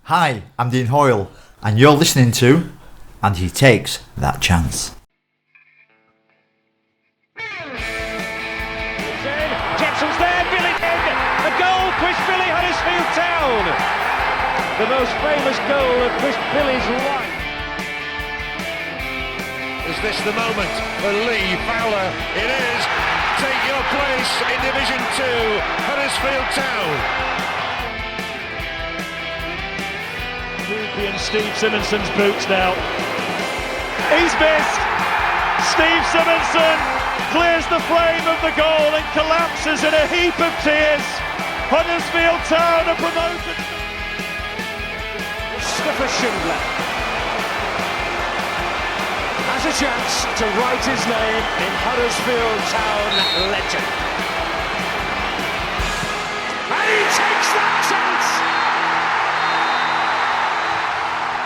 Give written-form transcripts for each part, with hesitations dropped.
Hi, I'm Dean Hoyle, and you're listening to And He Takes That Chance. Jepson's there, Billy in, a goal, Chris Billy, Huddersfield Town. The most famous goal of Chris Billy's life. Is this the moment for Lee Fowler? It is. Take your place in Division 2, Huddersfield Town. Ruby and Steve Simonson's boots now. He's missed. Steve Simonson clears the frame of the goal and collapses in a heap of tears. Huddersfield Town are promoted. Mustafa Schindler has a chance to write his name in Huddersfield Town legend. And he takes that chance!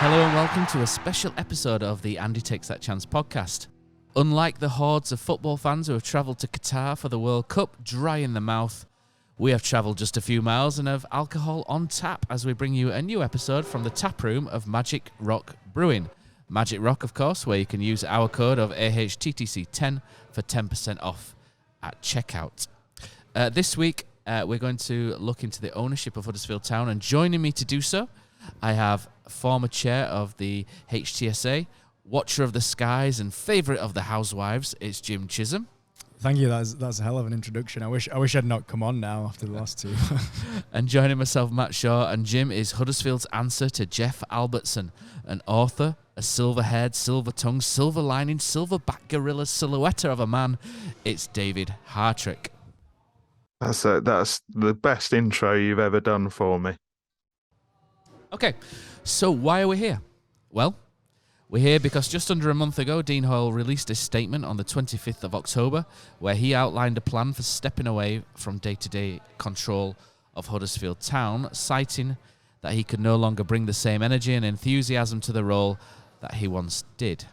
Hello and welcome to a special episode of the Andy Takes That Chance podcast. Unlike the hordes of football fans who have travelled to Qatar for the World Cup dry in the mouth, we have travelled just a few miles and have alcohol on tap as we bring you a new episode from the tap room of Magic Rock Brewing. Magic Rock, of course, where you can use our code of AHTTC10 for 10% off at checkout. This week, we're going to look into the ownership of Huddersfield Town, and joining me to do so, I have former chair of the HTSA, watcher of the skies and favourite of the housewives, it's Jim Chism. Thank you. That's a hell of an introduction. I wish I'd not come on now after the last two. And joining myself, Matt Shaw, and Jim is Huddersfield's answer to Jeff Albertson, an author, a silver-haired, silver-tongued, silver-lining, silver-back gorilla silhouette of a man. It's David Hartrick. That's the best intro you've ever done for me. Okay, so why are we here? Well, we're here because just under a month ago, Dean Hoyle released a statement on the 25th of October where he outlined a plan for stepping away from day-to-day control of Huddersfield Town, citing that he could no longer bring the same energy and enthusiasm to the role that he once did.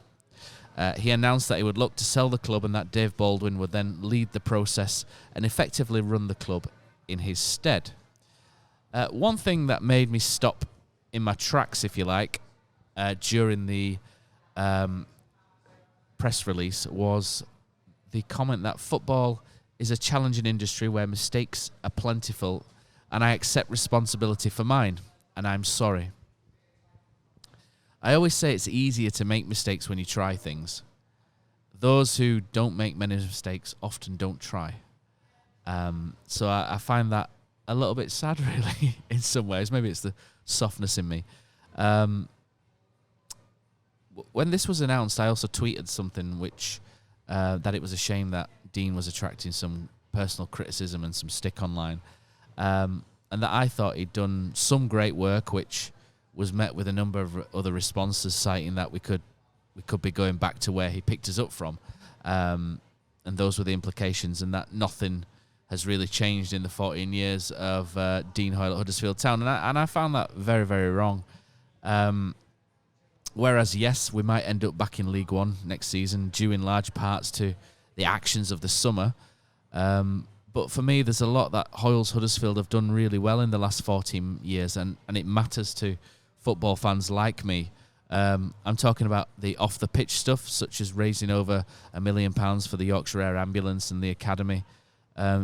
He announced that he would look to sell the club and that Dave Baldwin would then lead the process and effectively run the club in his stead. One thing that made me stop in my tracks, if you like, during the press release was the comment that football is a challenging industry where mistakes are plentiful and I accept responsibility for mine, and I'm sorry. I always say it's easier to make mistakes when you try things. Those who don't make many mistakes often don't try. So I find that a little bit sad, really, in some ways. Maybe it's the softness in me. When this was announced, I also tweeted something which that it was a shame that Dean was attracting some personal criticism and some stick online, and that I thought he'd done some great work, which was met with a number of other responses citing that we could be going back to where he picked us up from, and those were the implications, and that nothing has really changed in the 14 years of Dean Hoyle at Huddersfield Town, and I found that very, very wrong. Whereas, yes, we might end up back in League One next season, due in large parts to the actions of the summer. But for me, there's a lot that Hoyle's Huddersfield have done really well in the last 14 years, and it matters to football fans like me. I'm talking about the off-the-pitch stuff, such as raising over £1 million for the Yorkshire Air Ambulance and the Academy,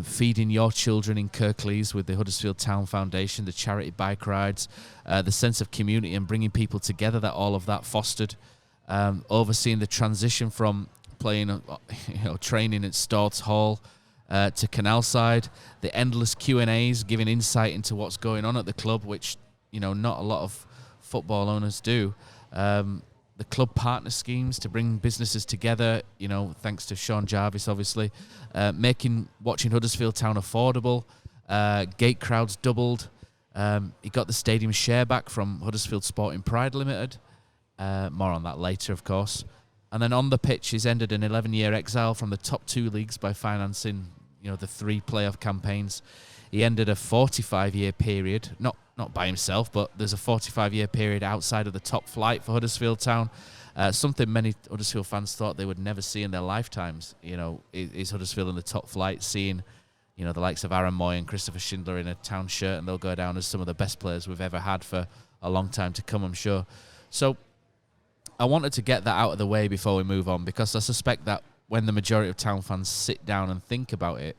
feeding your children in Kirklees with the Huddersfield Town Foundation, the charity bike rides, the sense of community and bringing people together that all of that fostered, overseeing the transition from playing, training at Storts Hall to Canalside, the endless Q&As, giving insight into what's going on at the club, which not a lot of football owners do. The club partner schemes to bring businesses together, thanks to Sean Jarvis, obviously, making watching Huddersfield Town affordable. Gate crowds doubled. He got the stadium share back from Huddersfield Sporting Pride Limited. More on that later, of course. And then on the pitch, he's ended an 11-year exile from the top two leagues by financing, the 3 playoff campaigns. He ended a 45-year period, not by himself, but there's a 45-year period outside of the top flight for Huddersfield Town. Something many Huddersfield fans thought they would never see in their lifetimes. Is Huddersfield in the top flight, seeing, the likes of Aaron Moy and Christopher Schindler in a Town shirt, and they'll go down as some of the best players we've ever had for a long time to come, I'm sure. So I wanted to get that out of the way before we move on, because I suspect that when the majority of Town fans sit down and think about it,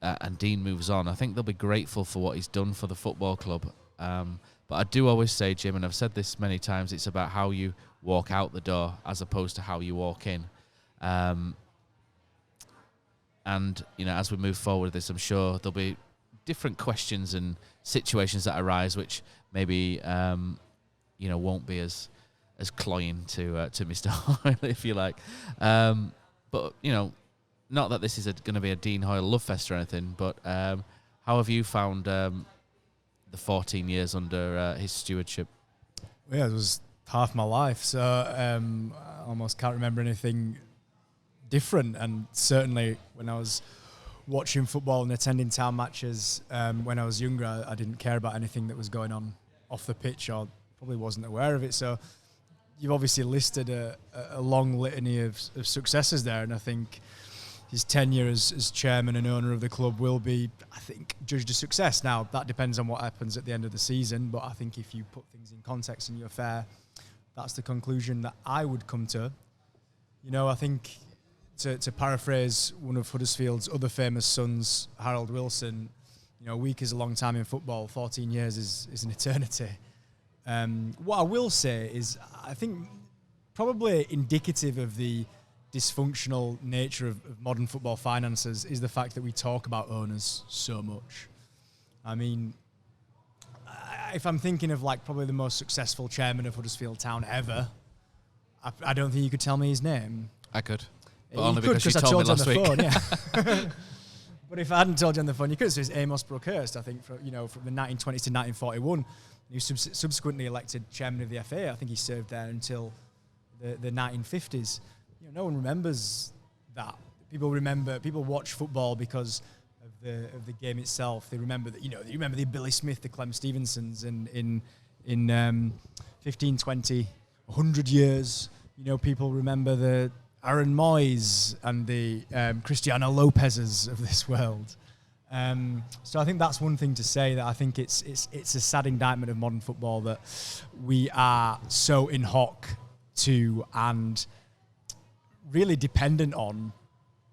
and Dean moves on, I think they'll be grateful for what he's done for the football club. But I do always say, Jim, and I've said this many times, it's about how you walk out the door as opposed to how you walk in. And, as we move forward with this, I'm sure there'll be different questions and situations that arise which maybe, won't be as cloying to Mr. Hoyle, if you like. But, not that this is going to be a Dean Hoyle love fest or anything, but how have you found the 14 years under his stewardship? Yeah, it was half my life, so I almost can't remember anything different. And certainly when I was watching football and attending Town matches when I was younger, I didn't care about anything that was going on off the pitch, or probably wasn't aware of it. So you've obviously listed a long litany of successes there, and I think his tenure as chairman and owner of the club will be, I think, judged a success. Now, that depends on what happens at the end of the season, but I think if you put things in context and you're fair, that's the conclusion that I would come to. I think, to paraphrase one of Huddersfield's other famous sons, Harold Wilson, a week is a long time in football, 14 years is an eternity. What I will say is, I think probably indicative of the dysfunctional nature of modern football finances is the fact that we talk about owners so much. I mean, if I'm thinking of probably the most successful chairman of Huddersfield Town ever, I don't think you could tell me his name. I could. But You only could, because you told me last week. Phone, yeah. But if I hadn't told you on the phone, you could. So it's Amos Brookhurst, I think, from the 1920s to 1941. He was subsequently elected chairman of the FA. I think he served there until the 1950s. No one remembers that. People watch football because of the game itself. They remember that, they remember the Billy Smith, the Clem Stevensons in 15, 20, 100 years. People remember the Aaron Moyes and the Cristiano Lopez's of this world. So I think that's one thing to say, that I think it's a sad indictment of modern football that we are so in hoc to and really dependent on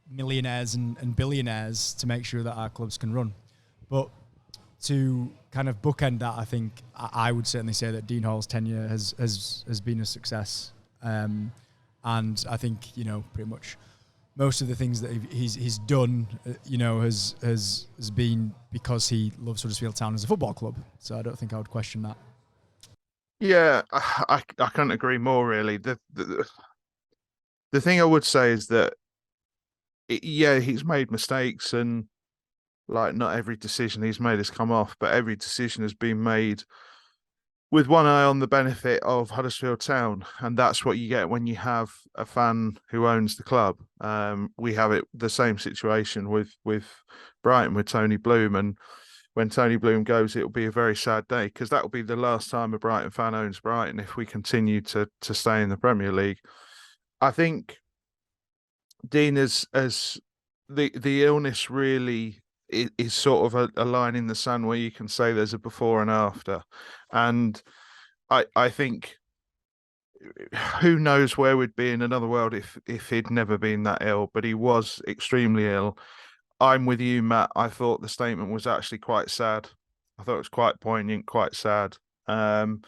millionaires and billionaires to make sure that our clubs can run. But to kind of bookend that, I think I would certainly say that Dean Hoyle's tenure has been a success. And I think, pretty much most of the things that he's done, has been because he loves Huddersfield Town as a football club. So I don't think I would question that. Yeah, I can't agree more, really. The thing I would say is that, he's made mistakes, and not every decision he's made has come off, but every decision has been made with one eye on the benefit of Huddersfield Town, and that's what you get when you have a fan who owns the club. We have the same situation with Brighton, with Tony Bloom, and when Tony Bloom goes, it'll be a very sad day, because that will be the last time a Brighton fan owns Brighton if we continue to stay in the Premier League. I think Dean as the illness really is sort of a line in the sand where you can say there's a before and after. And I think who knows where we'd be in another world if he'd never been that ill, but he was extremely ill. I'm with you, Matt. I thought the statement was actually quite sad. I thought it was quite poignant, quite sad. And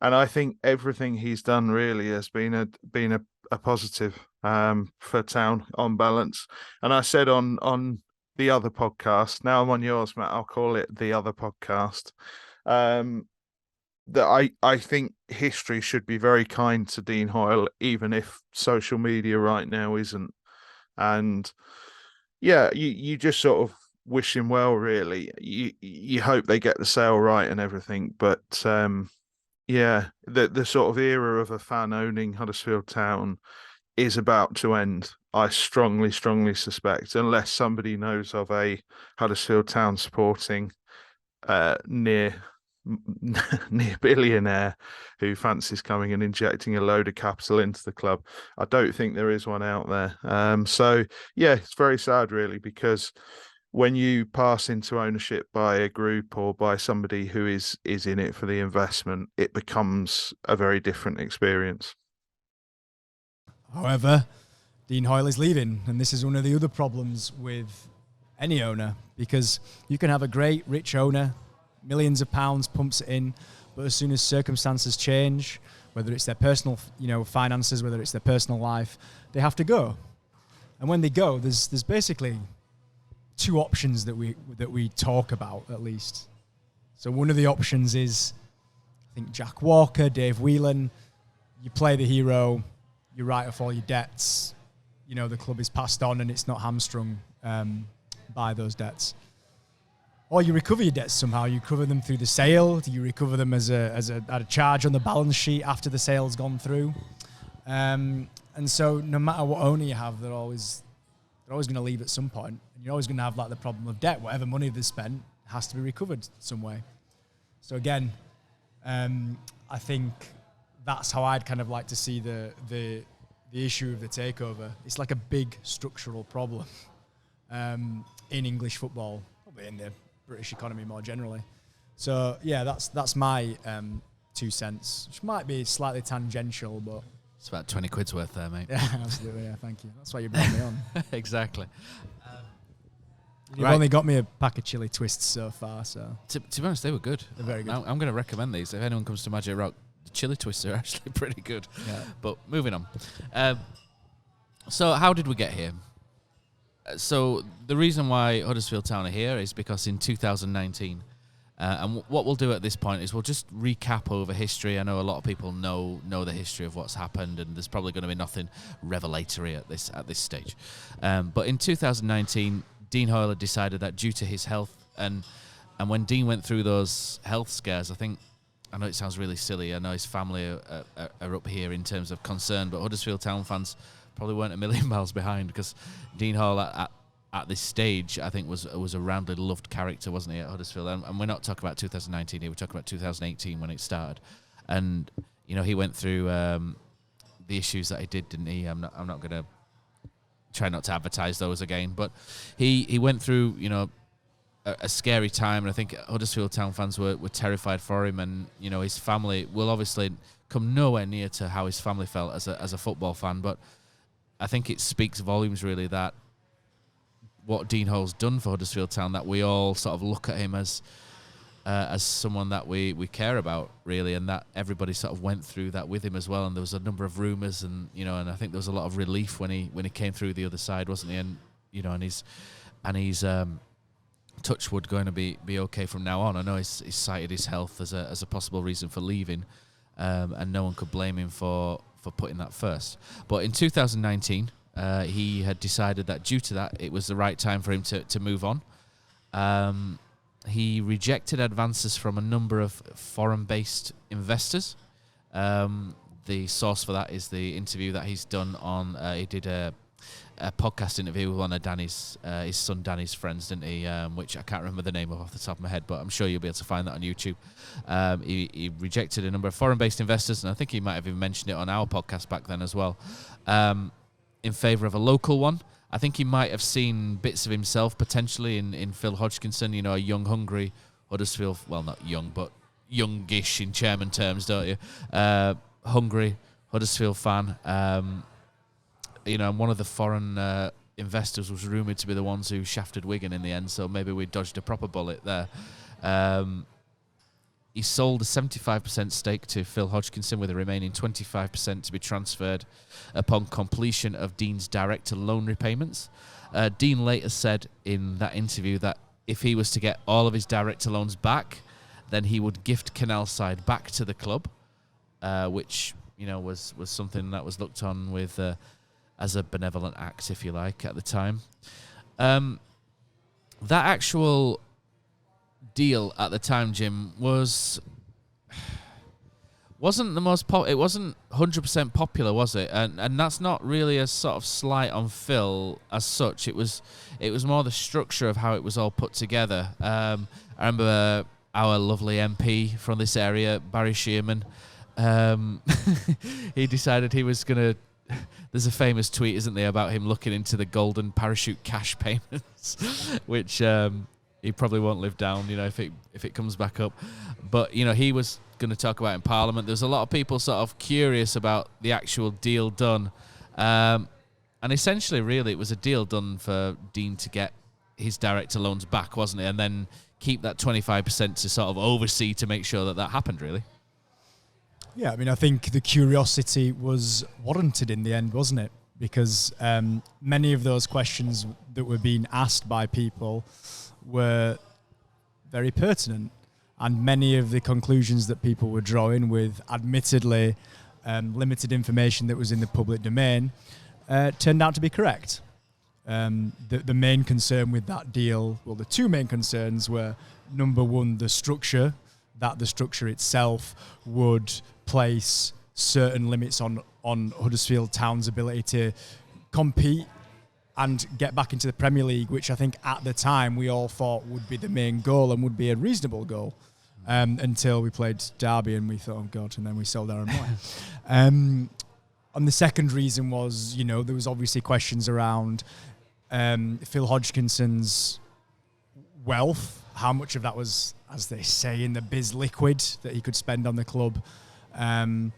I think everything he's done really has been a positive for Town on balance. And I said on the other podcast, now I'm on yours, Matt, I'll call it the other podcast, that I think history should be very kind to Dean Hoyle, even if social media right now isn't. And yeah, you just sort of wish him well, really. You hope they get the sale right and everything, but yeah, the sort of era of a fan owning Huddersfield Town is about to end. I strongly suspect, unless somebody knows of a Huddersfield Town supporting near billionaire who fancies coming and injecting a load of capital into the club. I don't think there is one out there. So yeah, it's very sad, really, because when you pass into ownership by a group or by somebody who is in it for the investment, it becomes a very different experience. However, Dean Hoyle is leaving, and this is one of the other problems with any owner, because you can have a great rich owner, millions of pounds pumps it in, but as soon as circumstances change, whether it's their personal, finances, whether it's their personal life, they have to go. And when they go, there's basically two options that we talk about, at least. So one of the options is, I think, Jack Walker, Dave Whelan. You play the hero, you write off all your debts, the club is passed on and it's not hamstrung by those debts. Or you recover your debts somehow. You recover them through the sale. You recover them as a charge on the balance sheet after the sale's gone through. And so no matter what owner you have, they're always going to leave at some point. And you're always going to have the problem of debt. Whatever money they've spent has to be recovered some way. So again, I think that's how I'd kind of like to see the issue of the takeover. It's like a big structural problem in English football, probably in the British economy more generally. So yeah, that's my 2 cents, which might be slightly tangential, but it's about 20 quid's worth there, mate. Yeah, absolutely. Yeah, thank you. That's why you brought me on. Exactly. You've only got me a pack of chili twists so far, so to be honest, they were good. They're very good. I'm going to recommend these if anyone comes to Magic Rock. The chili twists are actually pretty good. Yeah. But moving on. So how did we get here? So the reason why Huddersfield Town are here is because in 2019, and what we'll do at this point is we'll just recap over history. I know a lot of people know the history of what's happened, and there's probably going to be nothing revelatory at this stage. But in 2019, Dean Hoyle had decided that due to his health, and when Dean went through those health scares, I know it sounds really silly. I know his family are up here in terms of concern, but Huddersfield Town fans probably weren't a million miles behind, because Dean Hoyle at this stage, I think, was a roundly loved character, wasn't he, at Huddersfield? And we're not talking about 2019 here, we're talking about 2018 when it started. And, he went through the issues that he did, didn't he? I'm not going to try not to advertise those again, but he went through, a scary time, and I think Huddersfield Town fans were terrified for him, and, his family will obviously come nowhere near to how his family felt as a football fan, but I think it speaks volumes, really, that what Dean Hoyle's done for Huddersfield Town, that we all sort of look at him as someone that we care about, really, and that everybody sort of went through that with him as well. And there was a number of rumours, and and I think there was a lot of relief when he came through the other side, wasn't he? And and he's touch wood going to be okay from now on. I know he's cited his health as a possible reason for leaving, and no one could blame him for putting that first. But in 2019, he had decided that due to that, it was the right time for him to move on. He rejected advances from a number of foreign-based investors. The source for that is the interview that he's done on. He did a podcast interview with one of Danny's, his son Danny's friends, didn't he? Which I can't remember the name of off the top of my head, but I'm sure you'll be able to find that on YouTube. He rejected a number of foreign-based investors, and I think he might have even mentioned it on our podcast back then as well, in favour of a local one. I think he might have seen bits of himself potentially in Phil Hodgkinson, a young, hungry Huddersfield, well, not young, but youngish in chairman terms, don't you? Hungry Huddersfield fan. And one of the foreign investors was rumoured to be the ones who shafted Wigan in the end, so maybe we dodged a proper bullet there. He sold a 75% stake to Phil Hodgkinson, with the remaining 25% to be transferred upon completion of Dean's director loan repayments. Dean later said in that interview that if he was to get all of his director loans back, then he would gift Canalside back to the club, which was something that was looked on with as a benevolent act, if you like, at the time. That actual deal at the time, Jim, wasn't the most it wasn't 100% popular, was it? And that's not really a sort of slight on Phil as such. It was more the structure of how it was all put together. I remember our lovely MP from this area, Barry Shearman, he decided he was going to there's a famous tweet, isn't there, about him looking into the golden parachute cash payments, which he probably won't live down, if it comes back up. But he was going to talk about in Parliament. There's a lot of people sort of curious about the actual deal done, and essentially, really, it was a deal done for Dean to get his director loans back, wasn't it? And then keep that 25% to sort of oversee to make sure that happened, really. Yeah, I mean, I think the curiosity was warranted in the end, wasn't it? Because many of those questions that were being asked by people were very pertinent, and many of the conclusions that people were drawing with admittedly limited information that was in the public domain turned out to be correct. The main concern with that deal, well, the two main concerns were, number one, the structure itself would place certain limits on Huddersfield Town's ability to compete and get back into the Premier League, which I think at the time we all thought would be the main goal and would be a reasonable goal, until we played Derby and we thought, oh God, and then we sold our own money. And the second reason was, there was obviously questions around Phil Hodgkinson's wealth, how much of that was, as they say in the biz, liquid that he could spend on the club. And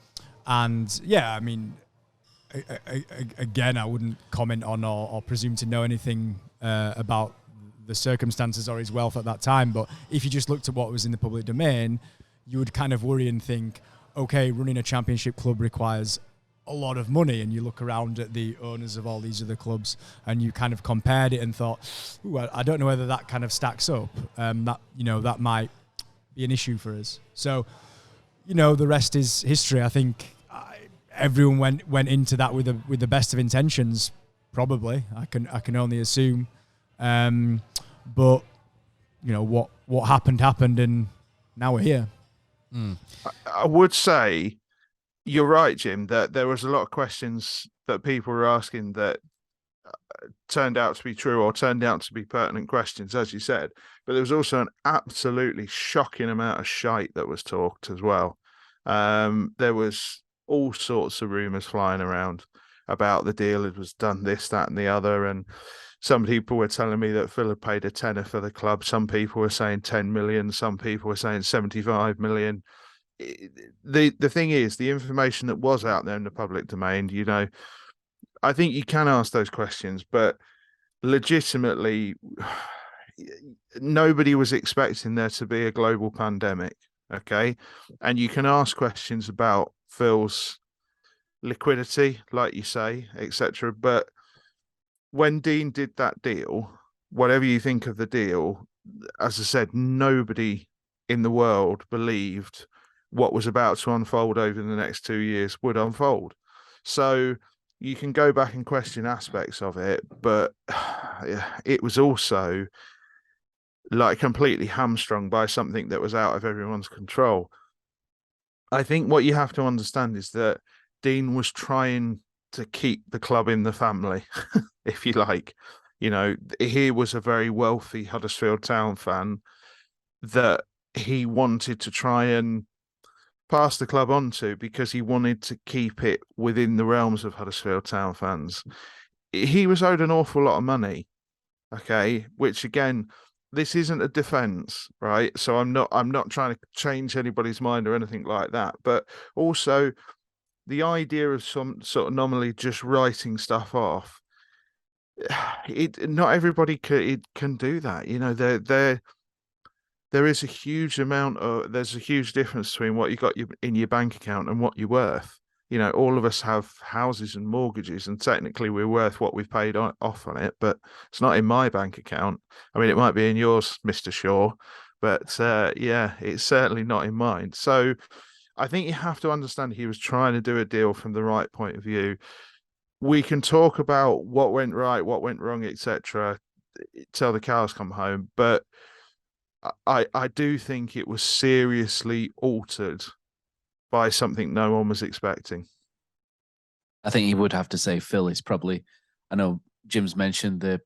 yeah, I mean, again, I wouldn't comment on or presume to know anything about the circumstances or his wealth at that time. But if you just looked at what was in the public domain, you would kind of worry and think, okay, running a championship club requires a lot of money. And you look around at the owners of all these other clubs and you kind of compared it and thought, ooh, I don't know whether that kind of stacks up. That might be an issue for us. So, the rest is history. I think everyone went into that with the best of intentions. Probably, I can only assume. But what happened, and now we're here. I would say you're right, Jim, that there was a lot of questions that people were asking that turned out to be true or turned out to be pertinent questions, as you said. But there was also an absolutely shocking amount of shite that was talked as well. There was all sorts of rumours flying around about the deal. It was done this, that and the other. And some people were telling me that Phil had paid a tenner for the club. Some people were saying 10 million. Some people were saying 75 million. The thing is, the information that was out there in the public domain, I think you can ask those questions, but legitimately, nobody was expecting there to be a global pandemic, okay? And you can ask questions about Phil's liquidity, like you say, etc. But when Dean did that deal, whatever you think of the deal, as I said, nobody in the world believed what was about to unfold over the next 2 years would unfold. So you can go back and question aspects of it, but it was also like completely hamstrung by something that was out of everyone's control. I think what you have to understand is that Dean was trying to keep the club in the family, if you like. He was a very wealthy Huddersfield Town fan that he wanted to try and pass the club on to, because he wanted to keep it within the realms of Huddersfield Town fans. He was owed an awful lot of money, okay, which again, this isn't a defense, right? So I'm not trying to change anybody's mind or anything like that, but also the idea of some sort of normally just writing stuff off, not everybody can do that. There is a huge amount of, there's a huge difference between what you got in your bank account and what you're worth. All of us have houses and mortgages, and technically we're worth what we've paid off on it, but it's not in my bank account. I mean, it might be in yours, Mr. Shaw, but it's certainly not in mine. So I think you have to understand he was trying to do a deal from the right point of view. We can talk about what went right, what went wrong, etc., till the cows come home, but I do think it was seriously altered by something no one was expecting. I think you would have to say Phil is probably, I know Jim's mentioned the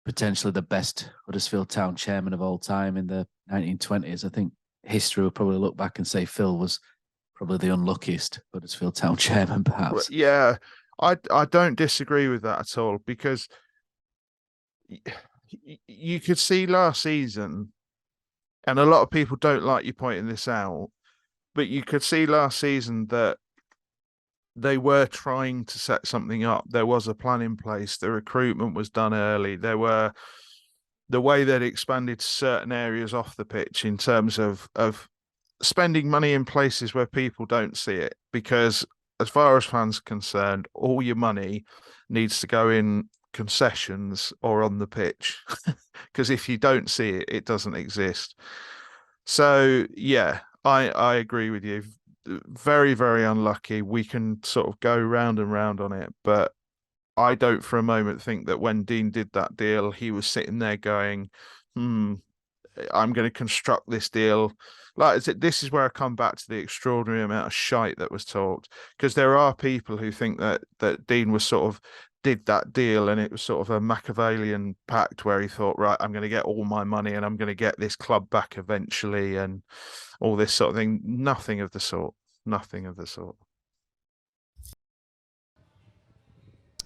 potentially the best Huddersfield Town chairman of all time in the 1920s. I think history will probably look back and say Phil was probably the unluckiest Huddersfield Town chairman, perhaps. Yeah, I don't disagree with that at all, because you could see last season, and a lot of people don't like you pointing this out, but you could see last season that they were trying to set something up. There was a plan in place. The recruitment was done early. There were the way they'd expanded certain areas off the pitch in terms of spending money in places where people don't see it, because as far as fans are concerned, all your money needs to go in concessions or on the pitch, because if you don't see it, it doesn't exist. So yeah, I agree with you. Very, very unlucky. We can sort of go round and round on it, but I don't for a moment think that when Dean did that deal, he was sitting there going, I'm going to construct this deal. Like, this is where I come back to the extraordinary amount of shite that was talked, because there are people who think that Dean was sort of did that deal and it was sort of a Machiavellian pact where he thought, right, I'm going to get all my money and I'm going to get this club back eventually and all this sort of thing. Nothing of the sort. Nothing of the sort.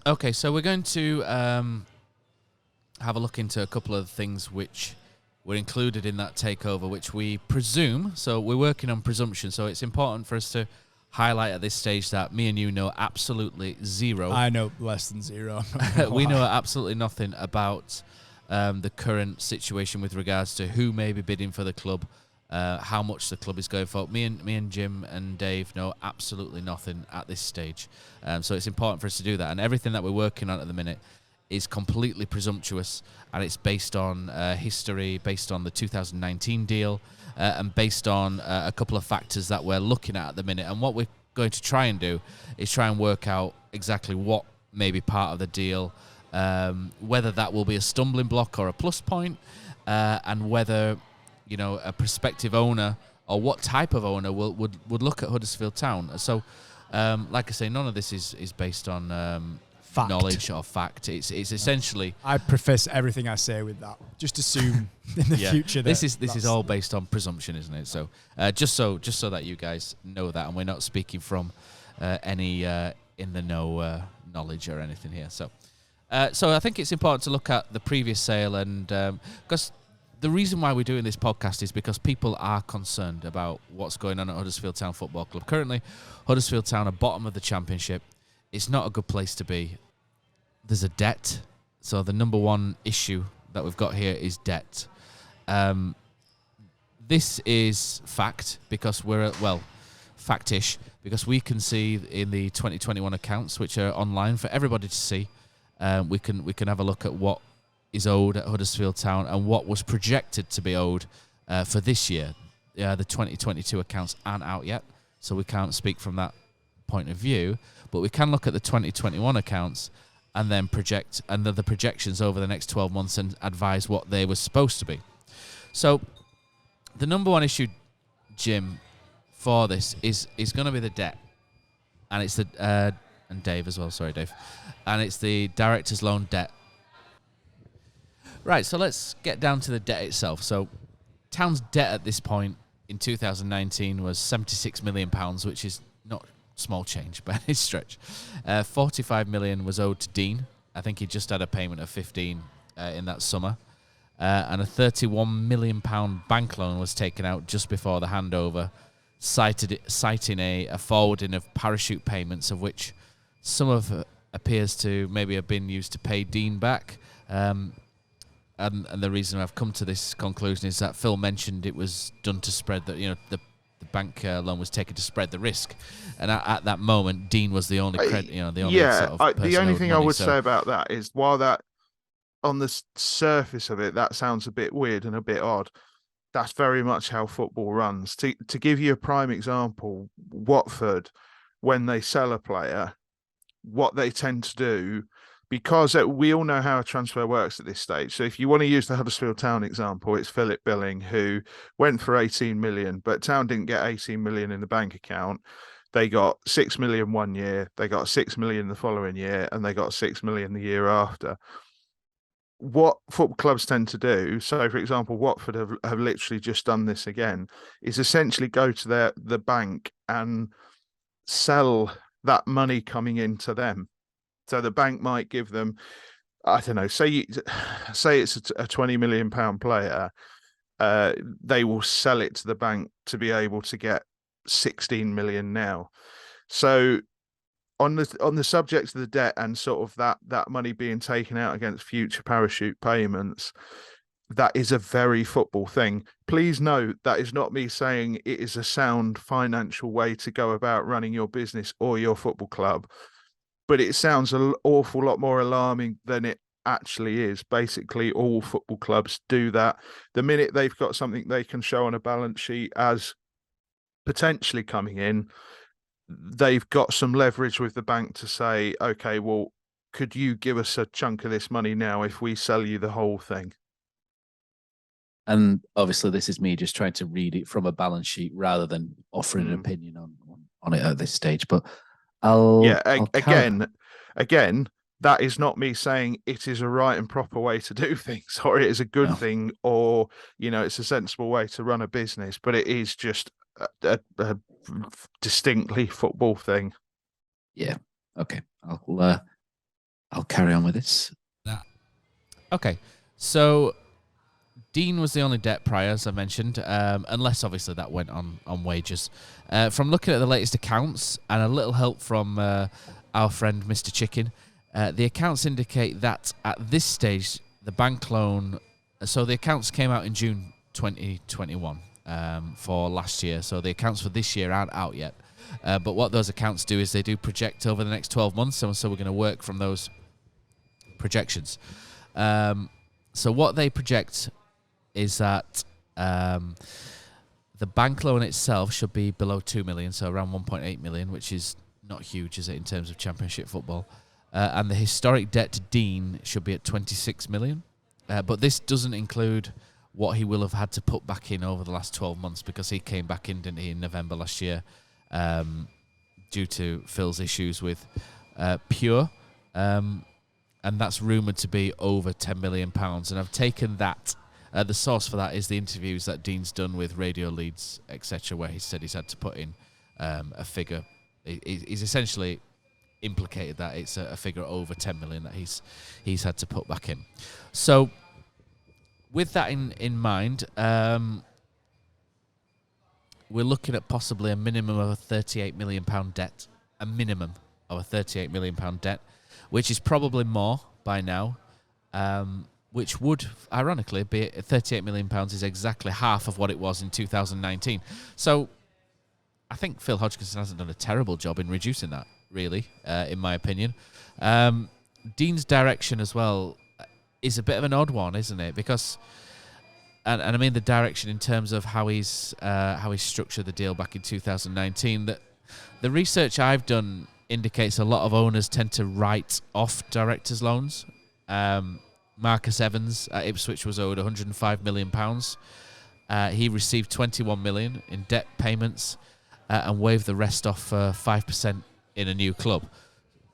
Okay, so we're going to have a look into a couple of things which were included in that takeover, which we presume, so we're working on presumption, so it's important for us to highlight at this stage that me and you know absolutely zero. I know less than zero. We know absolutely nothing about the current situation with regards to who may be bidding for the club, how much the club is going for. Me and Jim and Dave know absolutely nothing at this stage. So it's important for us to do that. And everything that we're working on at the minute is completely presumptuous, and it's based on history, based on the 2019 deal, and based on a couple of factors that we're looking at the minute. And what we're going to try and do is try and work out exactly what may be part of the deal, whether that will be a stumbling block or a plus point, and whether, you know, a prospective owner or what type of owner would look at Huddersfield Town. So, like I say, none of this is based on Fact. knowledge or fact. It's essentially. I preface everything I say with that. Just assume in the future that this is all based on presumption, isn't it? So just so that you guys know that, and we're not speaking from any in the know knowledge or anything here. So I think it's important to look at the previous sale, and because the reason why we're doing this podcast is because people are concerned about what's going on at Huddersfield Town Football Club. Currently, Huddersfield Town are bottom of the Championship. It's not a good place to be. There's a debt. So the number one issue that we've got here is debt. This is fact because factish, because we can see in the 2021 accounts, which are online for everybody to see, we can have a look at what is owed at Huddersfield Town and what was projected to be owed for this year. The 2022 accounts aren't out yet, so we can't speak from that point of view, but we can look at the 2021 accounts and then project under the projections over the next 12 months and advise what they were supposed to be. So the number one issue, Jim, for this is going to be the debt, and it's the and Dave as well. Sorry, Dave, and it's the director's loan debt. Right, so let's get down to the debt itself. So Town's debt at this point in 2019 was £76 million, which is not small change by any stretch. 45 million was owed to Dean. I think he just had a payment of 15 in that summer. And a £31 million bank loan was taken out just before the handover, citing a forwarding of parachute payments, of which some of appears to maybe have been used to pay Dean back. And the reason I've come to this conclusion is that Phil mentioned it was done to spread the bank loan was taken to spread the risk, and at that moment, Dean was the only sort of the only thing I would say say about that is, while that on the surface of it that sounds a bit weird and a bit odd, that's very much how football runs. To give you a prime example, Watford, when they sell a player, what they tend to do, because we all know how a transfer works at this stage. So if you want to use the Huddersfield Town example, it's Philip Billing, who went for 18 million, but Town didn't get 18 million in the bank account. They got 6 million one year, they got 6 million the following year, and they got 6 million the year after. What football clubs tend to do, so for example, Watford have literally just done this again, is essentially go to the bank and sell that money coming into them. So the bank might give them, I don't know, say it's a £20 million player, they will sell it to the bank to be able to get 16 million now. So on the subject of the debt and sort of that money being taken out against future parachute payments, that is a very football thing. Please note that is not me saying it is a sound financial way to go about running your business or your football club, but it sounds an awful lot more alarming than it actually is. Basically, all football clubs do that. The minute they've got something they can show on a balance sheet as potentially coming in, they've got some leverage with the bank to say, okay, well, could you give us a chunk of this money now if we sell you the whole thing? And obviously, this is me just trying to read it from a balance sheet rather than offering an opinion on it at this stage. But again, that is not me saying it is a right and proper way to do things, or it is a good thing, or it's a sensible way to run a business. But it is just a distinctly football thing. Yeah. Okay. I'll carry on with this. Okay. So Dean was the only debt prior, as I mentioned, unless obviously that went on wages. From looking at the latest accounts and a little help from our friend Mr. Chicken, the accounts indicate that at this stage, the bank loan... So the accounts came out in June 2021 for last year. So the accounts for this year aren't out yet. But what those accounts do is they do project over the next 12 months. So we're going to work from those projections. So what they project is that the bank loan itself should be below 2 million, so around 1.8 million, which is not huge, is it, in terms of Championship football? And the historic debt to Dean should be at 26 million. But this doesn't include what he will have had to put back in over the last 12 months, because he came back in, didn't he, in November last year, due to Phil's issues with Pure. And that's rumoured to be over £10 million. And I've taken that. The source for that is the interviews that Dean's done with Radio Leeds, etc., where he said he's had to put in a figure. He's essentially implicated that it's a figure over 10 million that he's had to put back in. So with that in mind, we're looking at possibly a minimum of a £38 million debt, a minimum of a £38 million debt, which is probably more by now, which would, ironically, be £38 million is exactly half of what it was in 2019. So I think Phil Hodgkinson hasn't done a terrible job in reducing that, really, in my opinion. Dean's direction as well is a bit of an odd one, isn't it? Because, and I mean the direction in terms of how he's structured the deal back in 2019. That the research I've done indicates a lot of owners tend to write off directors' loans. Marcus Evans at Ipswich was owed £105 million. He received £21 million in debt payments and waived the rest off 5% in a new club.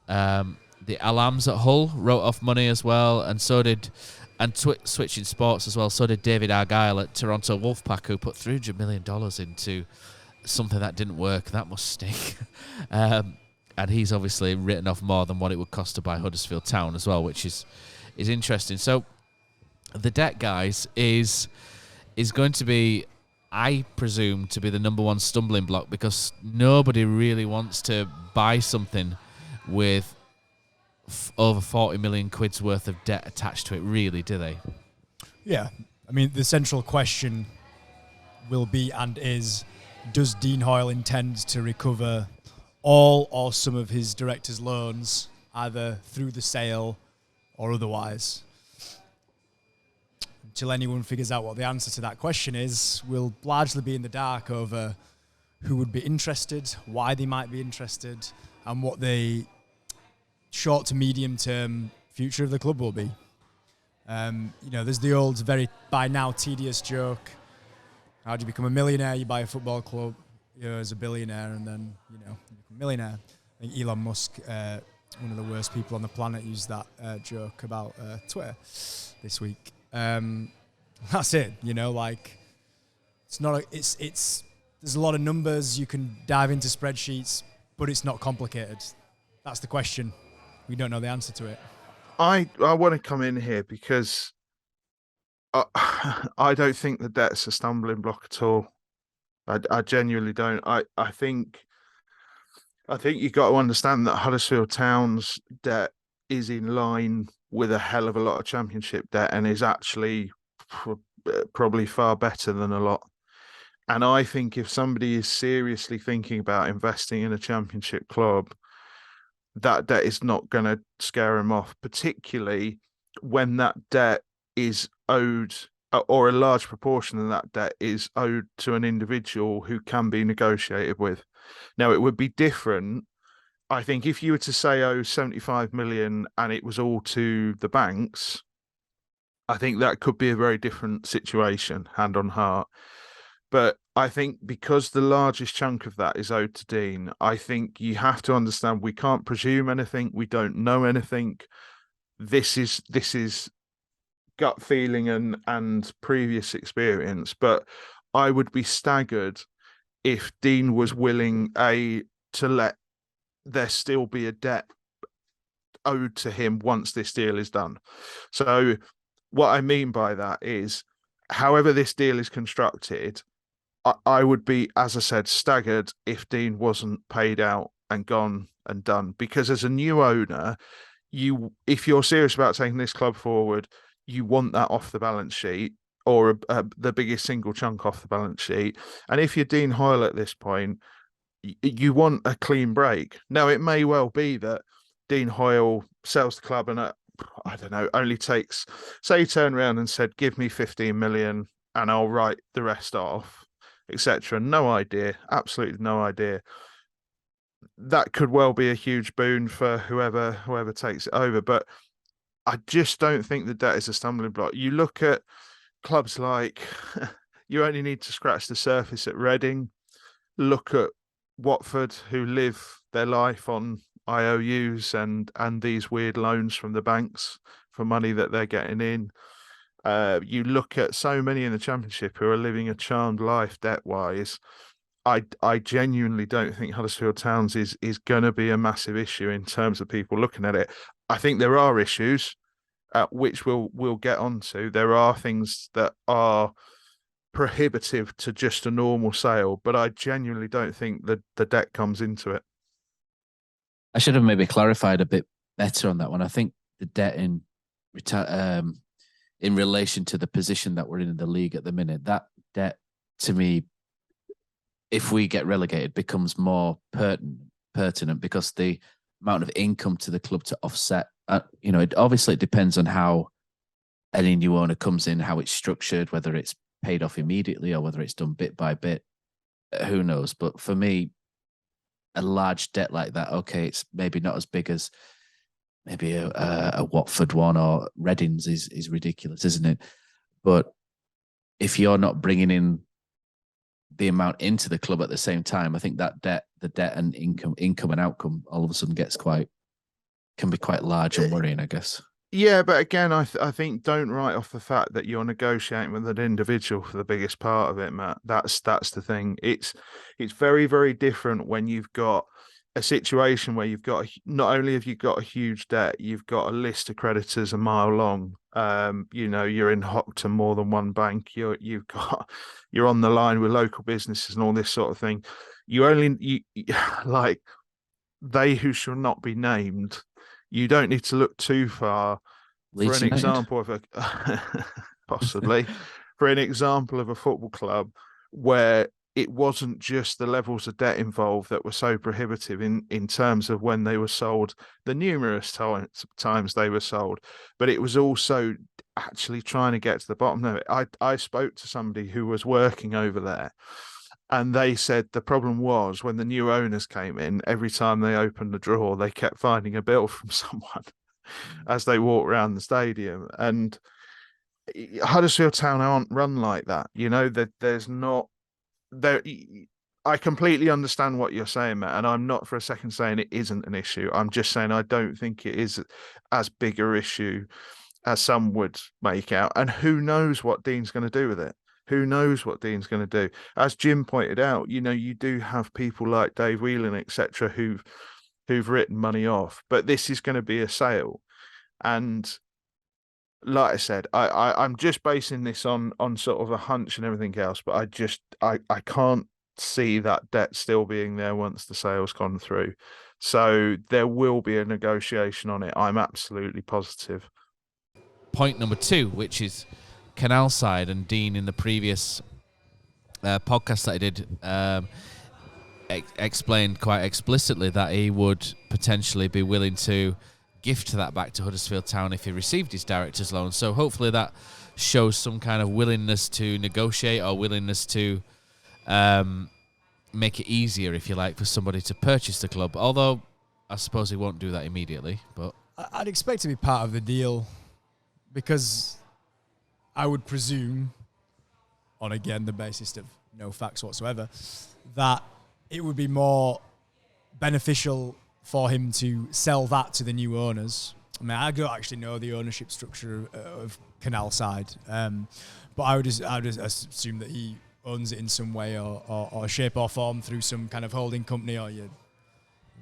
The Alams at Hull wrote off money as well, and so did, and switching sports as well, so did David Argyle at Toronto Wolfpack, who put $300 million into something that didn't work. That must stink. And he's obviously written off more than what it would cost to buy Huddersfield Town as well, which is interesting. So the debt, guys, is going to be, I presume, to be the number one stumbling block, because nobody really wants to buy something with over 40 million quid's worth of debt attached to it, really, do they? Yeah. I mean, the central question will be and is, does Dean Hoyle intend to recover all or some of his director's loans, either through the sale or otherwise? Until anyone figures out what the answer to that question is, we'll largely be in the dark over who would be interested, why they might be interested, and what the short to medium term future of the club will be. There's the old, very by now tedious joke: how do you become a millionaire? You buy a football club, you're as a billionaire, and then you become a millionaire. I think Elon Musk, one of the worst people on the planet, used that joke about Twitter this week. That's it, it's not. It's there's a lot of numbers. You can dive into spreadsheets, but it's not complicated. That's the question. we don't know the answer to it. I want to come in here because I don't think the debt's a stumbling block at all. I genuinely don't. I think you've got to understand that Huddersfield Town's debt is in line with a hell of a lot of Championship debt and is actually probably far better than a lot. And I think if somebody is seriously thinking about investing in a Championship club, that debt is not going to scare him off, particularly when that debt is owed, or a large proportion of that debt is owed to an individual who can be negotiated with. Now, it would be different, I think, if you were to say, 75 million and it was all to the banks. I think that could be a very different situation, hand on heart. But I think because the largest chunk of that is owed to Dean, I think you have to understand we can't presume anything. We don't know anything. This is gut feeling and previous experience. But I would be staggered if Dean was willing to let there still be a debt owed to him once this deal is done. So what I mean by that is, however this deal is constructed, I would be, as I said, staggered if Dean wasn't paid out and gone and done. Because as a new owner, if you're serious about taking this club forward, you want that off the balance sheet, or the biggest single chunk off the balance sheet. And if you're Dean Hoyle at this point, you want a clean break. Now, it may well be that Dean Hoyle sells the club and I don't know, only takes, say he turned around and said, give me 15 million and I'll write the rest off, etc. No idea. Absolutely no idea. That could well be a huge boon for whoever takes it over. But I just don't think the debt is a stumbling block. You look at clubs like, you only need to scratch the surface at Reading. Look at Watford, who live their life on IOUs and these weird loans from the banks for money that they're getting in. You look at so many in the Championship who are living a charmed life debt-wise. I genuinely don't think Huddersfield Town's is going to be a massive issue in terms of people looking at it. I think there are issues, which we'll get onto. There are things that are prohibitive to just a normal sale, but I genuinely don't think that the debt comes into it. I should have maybe clarified a bit better on that one. I think the debt in relation to the position that we're in the league at the minute, that debt to me, if we get relegated, becomes more pertinent because the amount of income to the club to offset, it obviously depends on how any new owner comes in, how it's structured, whether it's paid off immediately or whether it's done bit by bit. Who knows? But for me, a large debt like that, okay, it's maybe not as big as maybe a Watford one or Reading's is ridiculous, isn't it? But if you're not bringing in the amount into the club at the same time, I think that the debt and income and outcome all of a sudden can be quite large and worrying, I guess. Yeah, but again, I think don't write off the fact that you're negotiating with an individual for the biggest part of it, Matt. That's the thing. It's very, very different when you've got a situation where you've got not only have you got a huge debt, you've got a list of creditors a mile long. You're in hock to more than one bank. You're on the line with local businesses and all this sort of thing. Like they who shall not be named. You don't need to look too far for an example of possibly for an example of a football club where it wasn't just the levels of debt involved that were so prohibitive in terms of when they were sold, the numerous times they were sold, but it was also actually trying to get to the bottom of it. I spoke to somebody who was working over there, and they said the problem was when the new owners came in, every time they opened the drawer, they kept finding a bill from someone as they walked around the stadium. And Huddersfield Town aren't run like that. That there's not there. I completely understand what you're saying, Matt, and I'm not for a second saying it isn't an issue. I'm just saying I don't think it is as big an issue as some would make out. And who knows what Dean's going to do with it? Who knows what Dean's going to do? As Jim pointed out, you do have people like Dave Whelan, etc., who who've written money off, but this is going to be a sale. And like I said, I'm just basing this on sort of a hunch and everything else, but I can't see that debt still being there once the sale's gone through. So there will be a negotiation on it. I'm absolutely positive. Point number 2, which is Canal Side, and Dean in the previous podcast that I did explained quite explicitly that he would potentially be willing to gift that back to Huddersfield Town if he received his director's loan. So hopefully that shows some kind of willingness to negotiate, or willingness to make it easier, if you like, for somebody to purchase the club. Although I suppose he won't do that immediately. But I'd expect to be part of the deal, because I would presume, on again the basis of no facts whatsoever, that it would be more beneficial for him to sell that to the new owners. I mean, I don't actually know the ownership structure of Canal Side, but I would just assume that he owns it in some way or shape or form through some kind of holding company. Or you're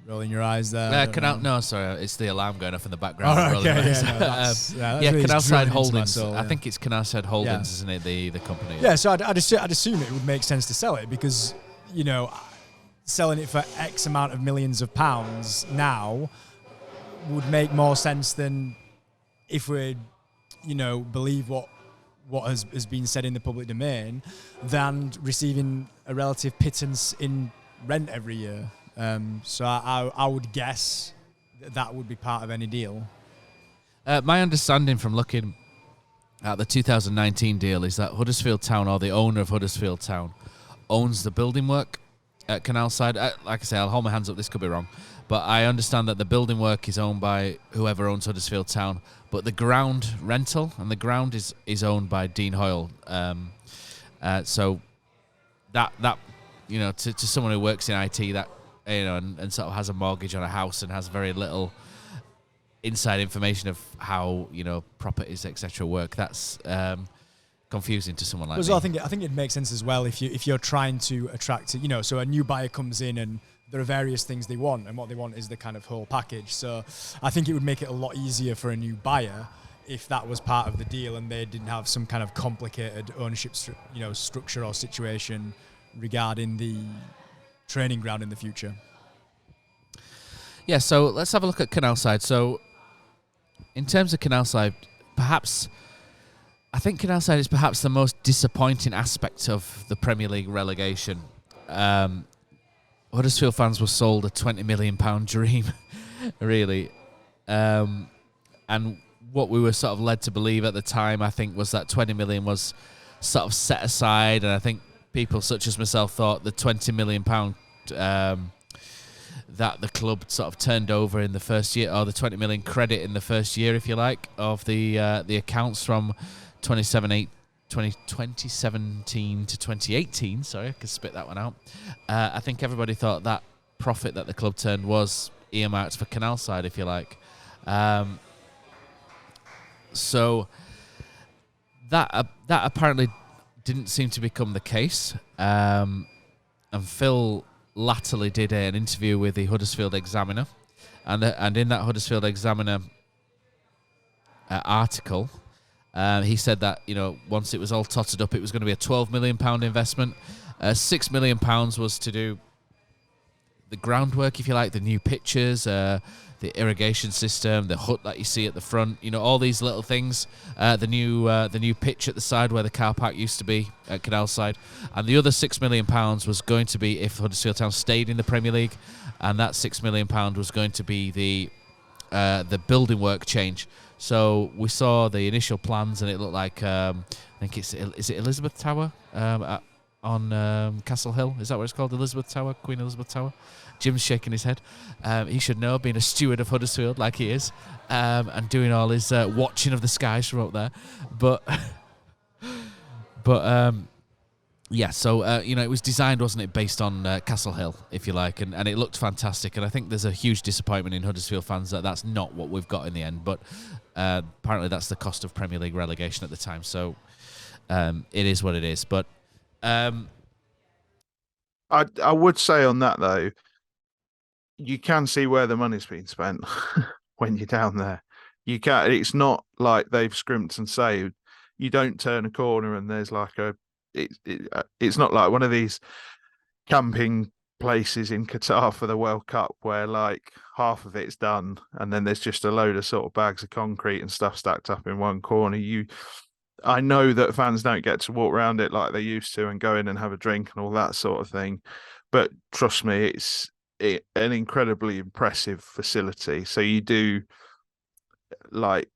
rolling your eyes there. No, sorry, it's the alarm going off in the background. Oh, okay, that's really Canal Side drilled into my Holdings. soul, I think it's Canal Side Holdings, isn't it? The company. Yeah, so I'd assume it would make sense to sell it, because, you know, selling it for X amount of millions of pounds now would make more sense than if we, you know, believe what has been said in the public domain, than receiving a relative pittance in rent every year. So I would guess that would be part of any deal. My understanding from looking at the 2019 deal is that Huddersfield Town, or the owner of Huddersfield Town, owns the building work at Canal Side. Like I say, I'll hold my hands up, this could be wrong, but I understand that the building work is owned by whoever owns Huddersfield Town, but the ground rental and the ground is owned by Dean Hoyle. So that you know, to someone who works in IT, that, you know, and sort of has a mortgage on a house and has very little inside information of how, you know, properties, etc. work, that's confusing to someone like me. Well, I think it makes sense as well if you're trying to attract, you know, so a new buyer comes in and there are various things they want, and what they want is the kind of whole package. So I think it would make it a lot easier for a new buyer if that was part of the deal and they didn't have some kind of complicated ownership structure or situation regarding the training ground in the future. Yeah, so let's have a look at Canal Side. So in terms of Canal Side, I think Canal Side is perhaps the most disappointing aspect of the Premier League relegation. Huddersfield fans were sold a £20 million dream, really. And what we were sort of led to believe at the time, I think, was that 20 million was sort of set aside. And I think people such as myself thought the £20 million that the club sort of turned over in the first year, or the 20 million credit in the first year, if you like, of the accounts from 2017 to 2018. Sorry, I could spit that one out. I think everybody thought that profit that the club turned was earmarked for Canal Side, if you like. So that apparently didn't seem to become the case. And Phil latterly did an interview with the Huddersfield Examiner, and in that Huddersfield Examiner article, he said that, you know, once it was all totted up, it was going to be a £12 million investment. £6 million was to do the groundwork, if you like, the new pitches, the irrigation system, the hut that you see at the front, you know, all these little things. The new pitch at the side where the car park used to be at Canal Side, and the other £6 million was going to be if Huddersfield Town stayed in the Premier League, and that £6 million was going to be the building work change. So we saw the initial plans, and it looked like I think is it Elizabeth Tower on Castle Hill? Is that what it's called? Elizabeth Tower, Queen Elizabeth Tower. Jim's shaking his head. He should know, being a steward of Huddersfield like he is, and doing all his watching of the skies from up there. But yeah, so you know, it was designed, wasn't it, based on Castle Hill, if you like, and it looked fantastic. And I think there's a huge disappointment in Huddersfield fans that that's not what we've got in the end. But apparently that's the cost of Premier League relegation at the time. So it is what it is. But I would say on that though, you can see where the money's been spent when you're down there. You can. It's not like they've scrimped and saved. You don't turn a corner and there's like it's not like one of these camping places in Qatar for the World Cup where like half of it's done and then there's just a load of sort of bags of concrete and stuff stacked up in one corner. I know that fans don't get to walk around it like they used to and go in and have a drink and all that sort of thing, but trust me, it's an incredibly impressive facility. So you do like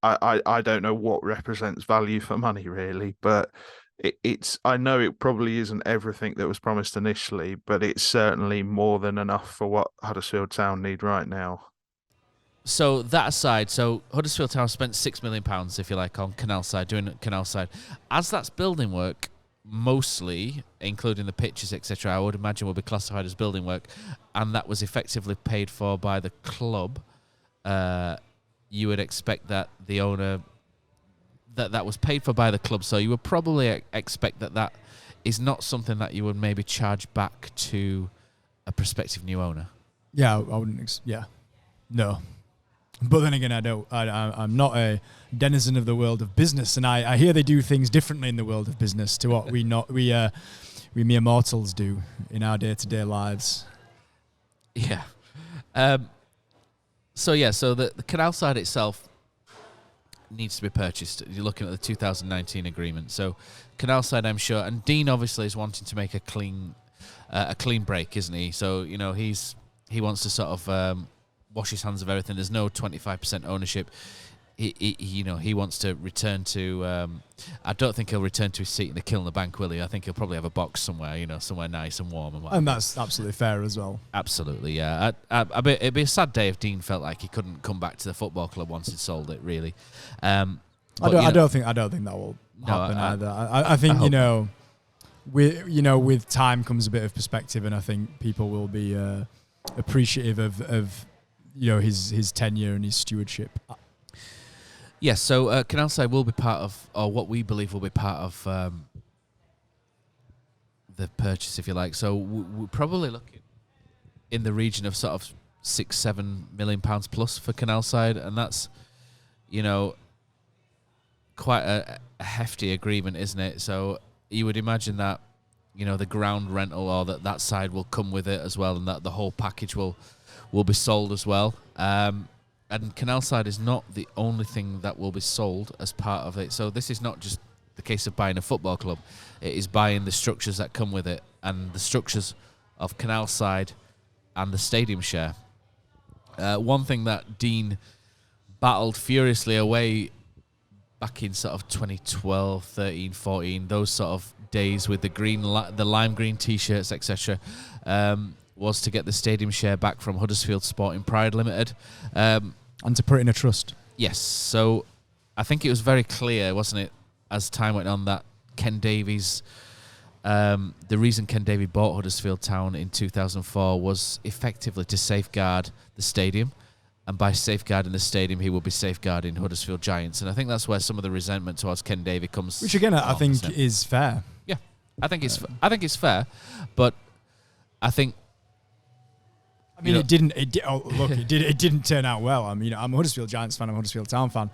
I don't know what represents value for money really, but it's I know it probably isn't everything that was promised initially, but it's certainly more than enough for what Huddersfield Town need right now. So that aside, Huddersfield Town spent £6 million, if you like, on Canal Side, doing Canal Side. As that's building work, mostly, including the pitches, etc., I would imagine will be classified as building work, and that was effectively paid for by the club. You would expect that the owner, that was paid for by the club, so you would probably expect that is not something that you would maybe charge back to a prospective new owner. Yeah, I wouldn't. No. But then again, I'm not a denizen of the world of business, and I hear they do things differently in the world of business to what we mere mortals do in our day-to-day lives. Yeah. So the Canal Side itself needs to be purchased. You're looking at the 2019 agreement. So Canal Side, I'm sure, and Dean obviously is wanting to make a clean break, isn't he? So he wants to sort of wash his hands of everything. There's no 25% ownership. He wants to return to. I don't think he'll return to his seat in the Kilner Bank, will he? I think he'll probably have a box somewhere, somewhere nice and warm. And that's absolutely fair as well. Absolutely, yeah. It'd be a sad day if Dean felt like he couldn't come back to the football club once he'd sold it. Really, I don't think that will happen either. I think with time comes a bit of perspective, and I think people will be appreciative of his tenure and his stewardship. Yes, so Canal Side will be part of, or what we believe will be part of the purchase, if you like. So we're probably looking in the region of sort of £6-7 million plus for Canal Side, and that's, quite a hefty agreement, isn't it? So you would imagine that, the ground rental or that side will come with it as well, and that the whole package will be sold as well. And Canal Side is not the only thing that will be sold as part of it. So this is not just the case of buying a football club. It is buying the structures that come with it, and the structures of Canal Side and the stadium share. One thing that Dean battled furiously away back in sort of 2012, 13, 14, those sort of days with the lime green T-shirts, etc., was to get the stadium share back from Huddersfield Sporting Pride Limited. And to put it in a trust. Yes. So I think it was very clear, wasn't it, as time went on, that Ken Davies, the reason Ken Davies bought Huddersfield Town in 2004 was effectively to safeguard the stadium. And by safeguarding the stadium, he will be safeguarding Huddersfield Giants. And I think that's where some of the resentment towards Ken Davies comes. Which again, I think is fair. Yeah, I think it's fair, but I think. I mean, it didn't turn out well. I mean, I'm a Huddersfield Giants fan. I'm a Huddersfield Town fan.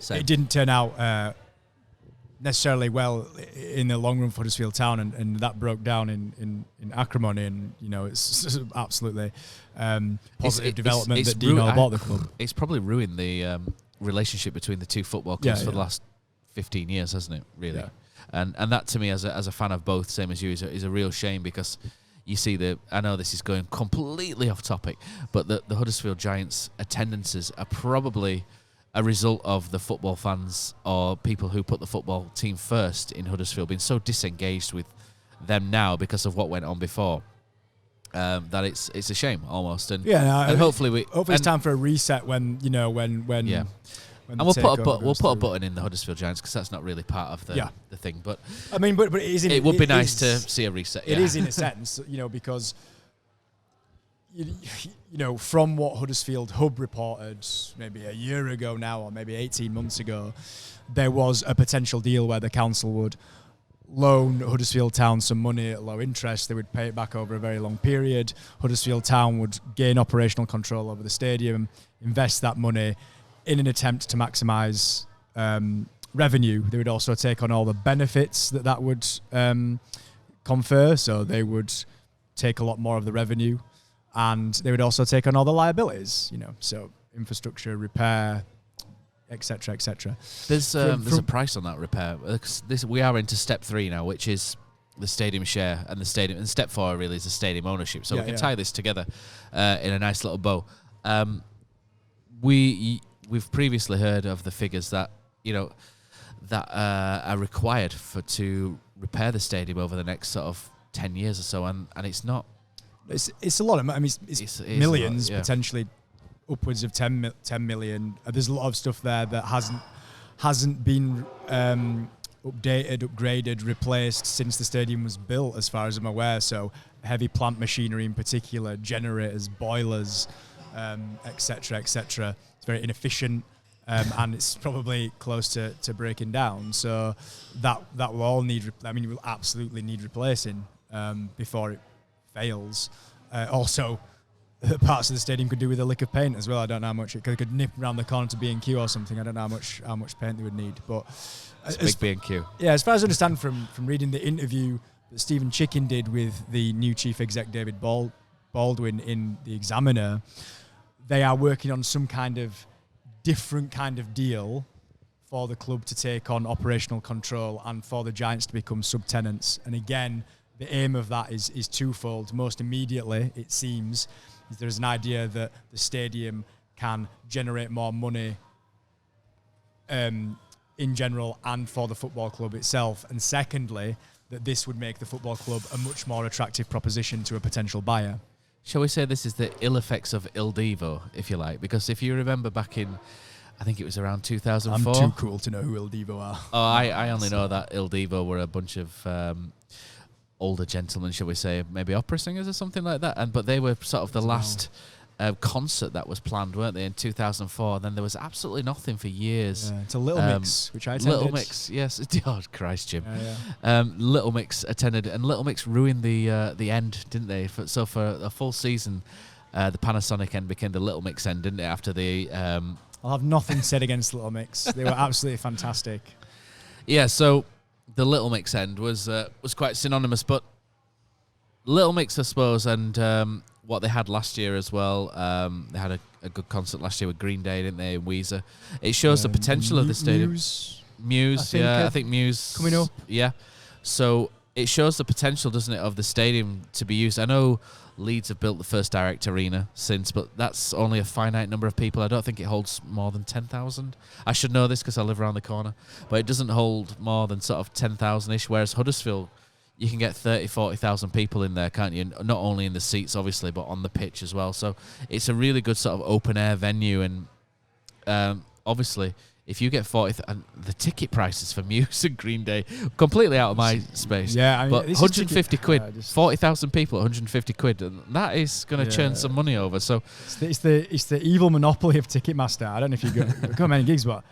It didn't turn out necessarily well in the long run for Huddersfield Town, and that broke down in acrimony. And it's absolutely positive development that Dino bought the club. It's probably ruined the relationship between the two football clubs for the last 15 years, hasn't it? Really, and that to me, as a fan of both, same as you, is a real shame, because. You see I know this is going completely off topic, but the Huddersfield Giants attendances are probably a result of the football fans or people who put the football team first in Huddersfield being so disengaged with them now because of what went on before. That it's a shame almost, and hopefully it's time for a reset when. And we'll put a button in the Huddersfield Giants, because that's not really part of the thing. But I mean, but it would be nice to see a reset. It is in a sense, because from what Huddersfield Hub reported maybe a year ago now, or maybe 18 months ago, there was a potential deal where the council would loan Huddersfield Town some money at low interest. They would pay it back over a very long period. Huddersfield Town would gain operational control over the stadium, invest that money in an attempt to maximise revenue. They would also take on all the benefits that would confer. So they would take a lot more of the revenue, and they would also take on all the liabilities, so infrastructure, repair, etc., etc. There's a price on that repair. We are into step 3 now, which is the stadium share and the stadium. And step 4 really is the stadium ownership. So we can tie this together in a nice little bow. We've previously heard of the figures that that are required to repair the stadium over the next sort of 10 years or so, and it's not. It's a lot of money. I mean, it's millions, potentially upwards of 10 million. There's a lot of stuff there that hasn't been updated, upgraded, replaced since the stadium was built, as far as I'm aware. So heavy plant machinery in particular, generators, boilers, etc., etc. It's very inefficient. And it's probably close to breaking down. So that will all need. It will absolutely need replacing before it fails. Also, parts of the stadium could do with a lick of paint as well. I don't know how much it could nip around the corner to B&Q or something. I don't know how much paint they would need. But it's big B&Q. Yeah, as far as I understand from reading the interview that Stephen Chicken did with the new chief exec David Baldwin in the Examiner, they are working on some kind of different kind of deal for the club to take on operational control and for the Giants to become subtenants. And again, the aim of that is twofold. Most immediately, it seems, there's an idea that the stadium can generate more money in general and for the football club itself. And secondly, that this would make the football club a much more attractive proposition to a potential buyer. Shall we say this is the ill effects of Il Divo, if you like? Because if you remember back in, I think it was around 2004. I'm too cool to know who Il Divo are. Oh, I only know that Il Divo were a bunch of older gentlemen, shall we say, maybe opera singers or something like that. But they were sort of the last concert that was planned, weren't they, in 2004? And then there was absolutely nothing for years. Yeah, it's a Little Mix, which I attended. Little Mix, yes. Oh, Christ, Jim. Yeah. Little Mix attended, and Little Mix ruined the end, didn't they? So for a full season, the Panasonic end became the Little Mix end, didn't it? After the... I'll have nothing said against Little Mix. They were absolutely fantastic. Yeah, so the Little Mix end was quite synonymous, but Little Mix, I suppose, and what they had last year as well. They had a good concert last year with Green Day, didn't they? And Weezer. It shows the potential of the stadium. Muse, I think Muse coming up. Yeah, so it shows the potential, doesn't it, of the stadium to be used. I know Leeds have built the first direct arena since, but that's only a finite number of people. I don't think it holds more than 10,000. I should know this because I live around the corner, but it doesn't hold more than sort of 10,000-ish, whereas Huddersfield, you can get 30,000, 40,000 people in there, can't you? Not only in the seats, obviously, but on the pitch as well. So it's a really good sort of open-air venue, and obviously, if you get 40, and the ticket prices for Muse and Green Day, completely out of my space. Yeah, I mean, but 150 quid, 40,000 people, 150 quid, and that is going to churn some money over. So it's the evil monopoly of Ticketmaster. I don't know if you got many gigs, but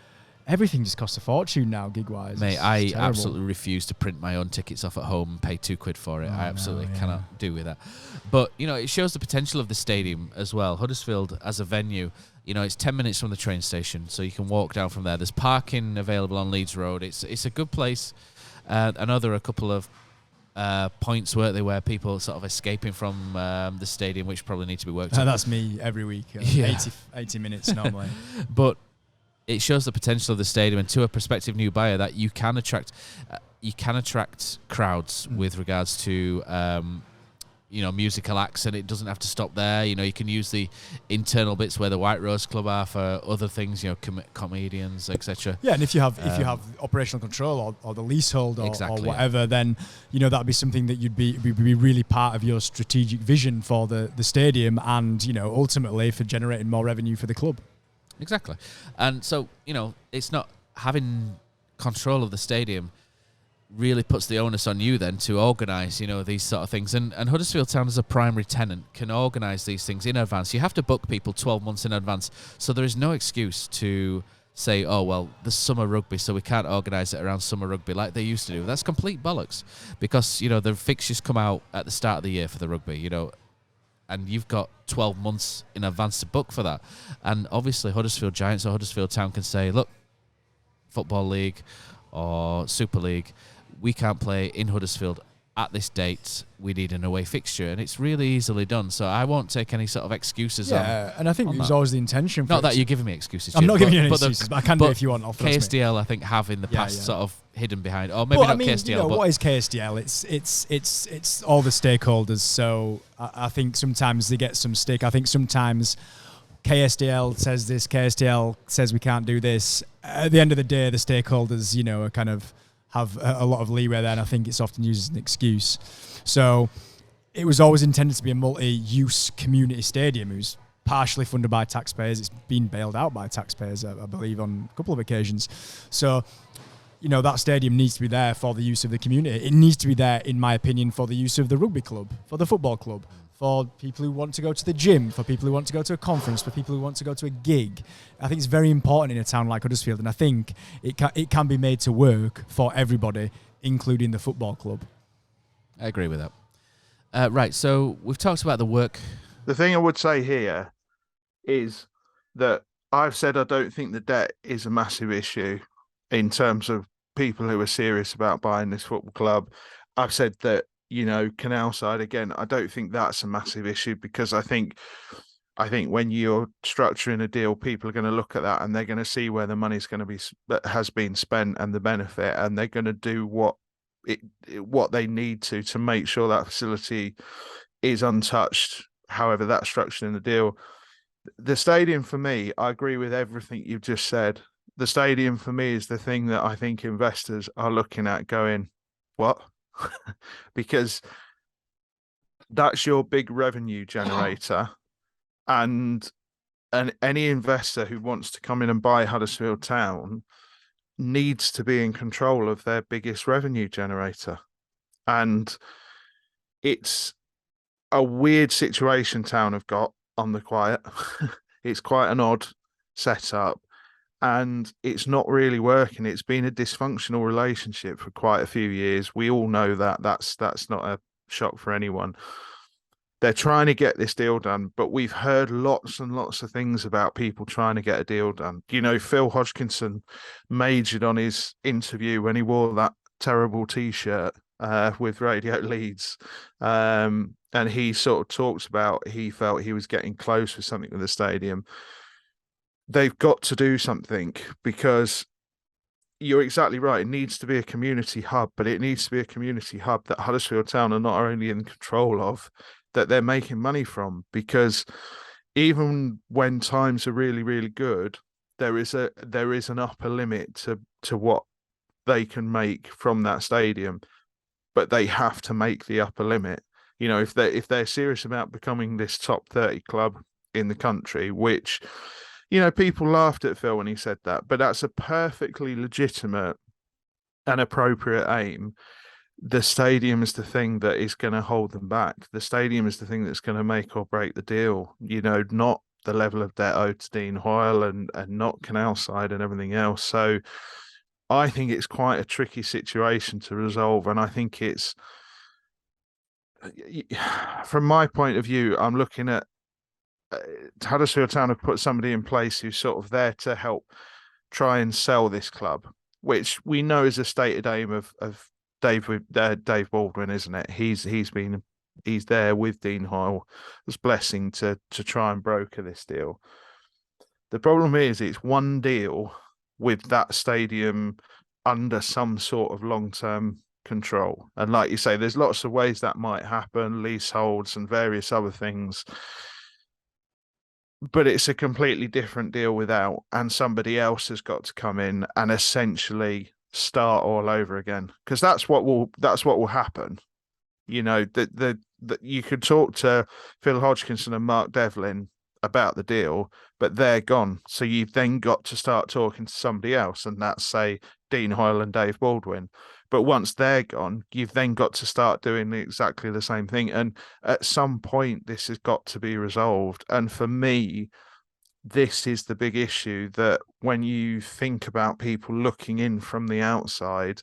everything just costs a fortune now, gig-wise. Mate, I absolutely refuse to print my own tickets off at home and pay £2 for it. I absolutely cannot do with that. But, it shows the potential of the stadium as well. Huddersfield as a venue, it's 10 minutes from the train station, so you can walk down from there. There's parking available on Leeds Road. It's a good place. I know there are a couple of points, weren't they, where people are sort of escaping from the stadium, which probably need to be worked on. That's me every week. 80 minutes normally. But it shows the potential of the stadium, and to a prospective new buyer that you can attract crowds with regards to musical acts, and it doesn't have to stop there. You can use the internal bits where the White Rose Club are for other things, comedians, etc. Yeah, and if you have operational control or the leasehold or whatever, then that'd be something that you'd be really part of your strategic vision for the stadium, and ultimately for generating more revenue for the club. Exactly. And so, it's not having control of the stadium really puts the onus on you then to organise, these sort of things. And Huddersfield Town as a primary tenant can organise these things in advance. You have to book people 12 months in advance. So there is no excuse to say, oh, well, the summer rugby, so we can't organise it around summer rugby like they used to do. That's complete bollocks, because, you know, the fixtures come out at the start of the year for the rugby, you know, and you've got 12 months in advance to book for that. And obviously Huddersfield Giants or Huddersfield Town can say, look, Football League or Super League, we can't play in Huddersfield at this date, we need an away fixture, and it's really easily done. So I won't take any sort of excuses on. Yeah, and I think it was that. always the intention. Not that you're giving me excuses. I'm Jim, not giving you any but excuses, but I can do if you want. KSDL, I think, have in the past sort of hidden behind, or maybe well, not I mean, KSDL. You know, but what is KSDL? It's all the stakeholders. So I think sometimes they get some stick. I think sometimes KSDL says this, KSDL says we can't do this. At the end of the day, the stakeholders, you know, are kind of have a lot of leeway there, and I think it's often used as an excuse. So it was always intended to be a multi-use community stadium. It was partially funded by taxpayers. It's been bailed out by taxpayers, I believe, on a couple of occasions. So, you know, that stadium needs to be there for the use of the community. It needs to be there, in my opinion, for the use of the rugby club, for the football club, for people who want to go to the gym, for people who want to go to a conference, for people who want to go to a gig. I think it's very important in a town like Huddersfield, and I think it can be made to work for everybody, including the football club. I agree with that. Right, so we've talked about the work. The thing I would say here is that I've said I don't think the debt is a massive issue in terms of people who are serious about buying this football club. I've said that, you know, Canal Side, again, I don't think that's a massive issue, because I think when you're structuring a deal, people are going to look at that and they're going to see where the money's going to be, that has been spent, and the benefit, and they're going to do what they need to make sure that facility is untouched, however that's structured in the deal. The stadium, for me, I agree with everything you've just said. The stadium, for me, is the thing that I think investors are looking at going, what? Because that's your big revenue generator. And any investor who wants to come in and buy Huddersfield Town needs to be in control of their biggest revenue generator. And it's a weird situation Town have got on the quiet. It's quite an odd setup, and it's not really working. It's been a dysfunctional relationship for quite a few years. We all know that. That's not a shock for anyone. They're trying to get this deal done, but we've heard lots and lots of things about people trying to get a deal done. You know, Phil Hodgkinson majored on his interview when he wore that terrible T-shirt with Radio Leeds. And he sort of talks about, he felt he was getting close with something with the stadium. They've got to do something, because you're exactly right. It needs to be a community hub, but it needs to be a community hub that Huddersfield Town are not only in control of, that they're making money from. Because even when times are really, really good, there is an upper limit to what they can make from that stadium, but they have to make the upper limit. You know, if they're serious about becoming this top 30 club in the country, which, you know, people laughed at Phil when he said that, but that's a perfectly legitimate and appropriate aim. The stadium is the thing that is going to hold them back. The stadium is the thing that's going to make or break the deal, you know, not the level of debt owed to Dean Hoyle and not Canal Side and everything else. So I think it's quite a tricky situation to resolve. And I think it's, from my point of view, I'm looking at Huddersfield Town have put somebody in place who's sort of there to help try and sell this club, which we know is a stated aim of Dave Baldwin, isn't it? He's there with Dean Hoyle as blessing to try and broker this deal. The problem is it's one deal with that stadium under some sort of long-term control. And like you say, there's lots of ways that might happen, leaseholds and various other things. But it's a completely different deal without, and somebody else has got to come in and essentially start all over again, because that's what will happen. You know, that you could talk to Phil Hodgkinson and Mark Devlin about the deal, but they're gone. So you've then got to start talking to somebody else, and that's, say, Dean Hoyle and Dave Baldwin. But once they're gone, you've then got to start doing exactly the same thing. And at some point, this has got to be resolved. And for me, this is the big issue, that when you think about people looking in from the outside,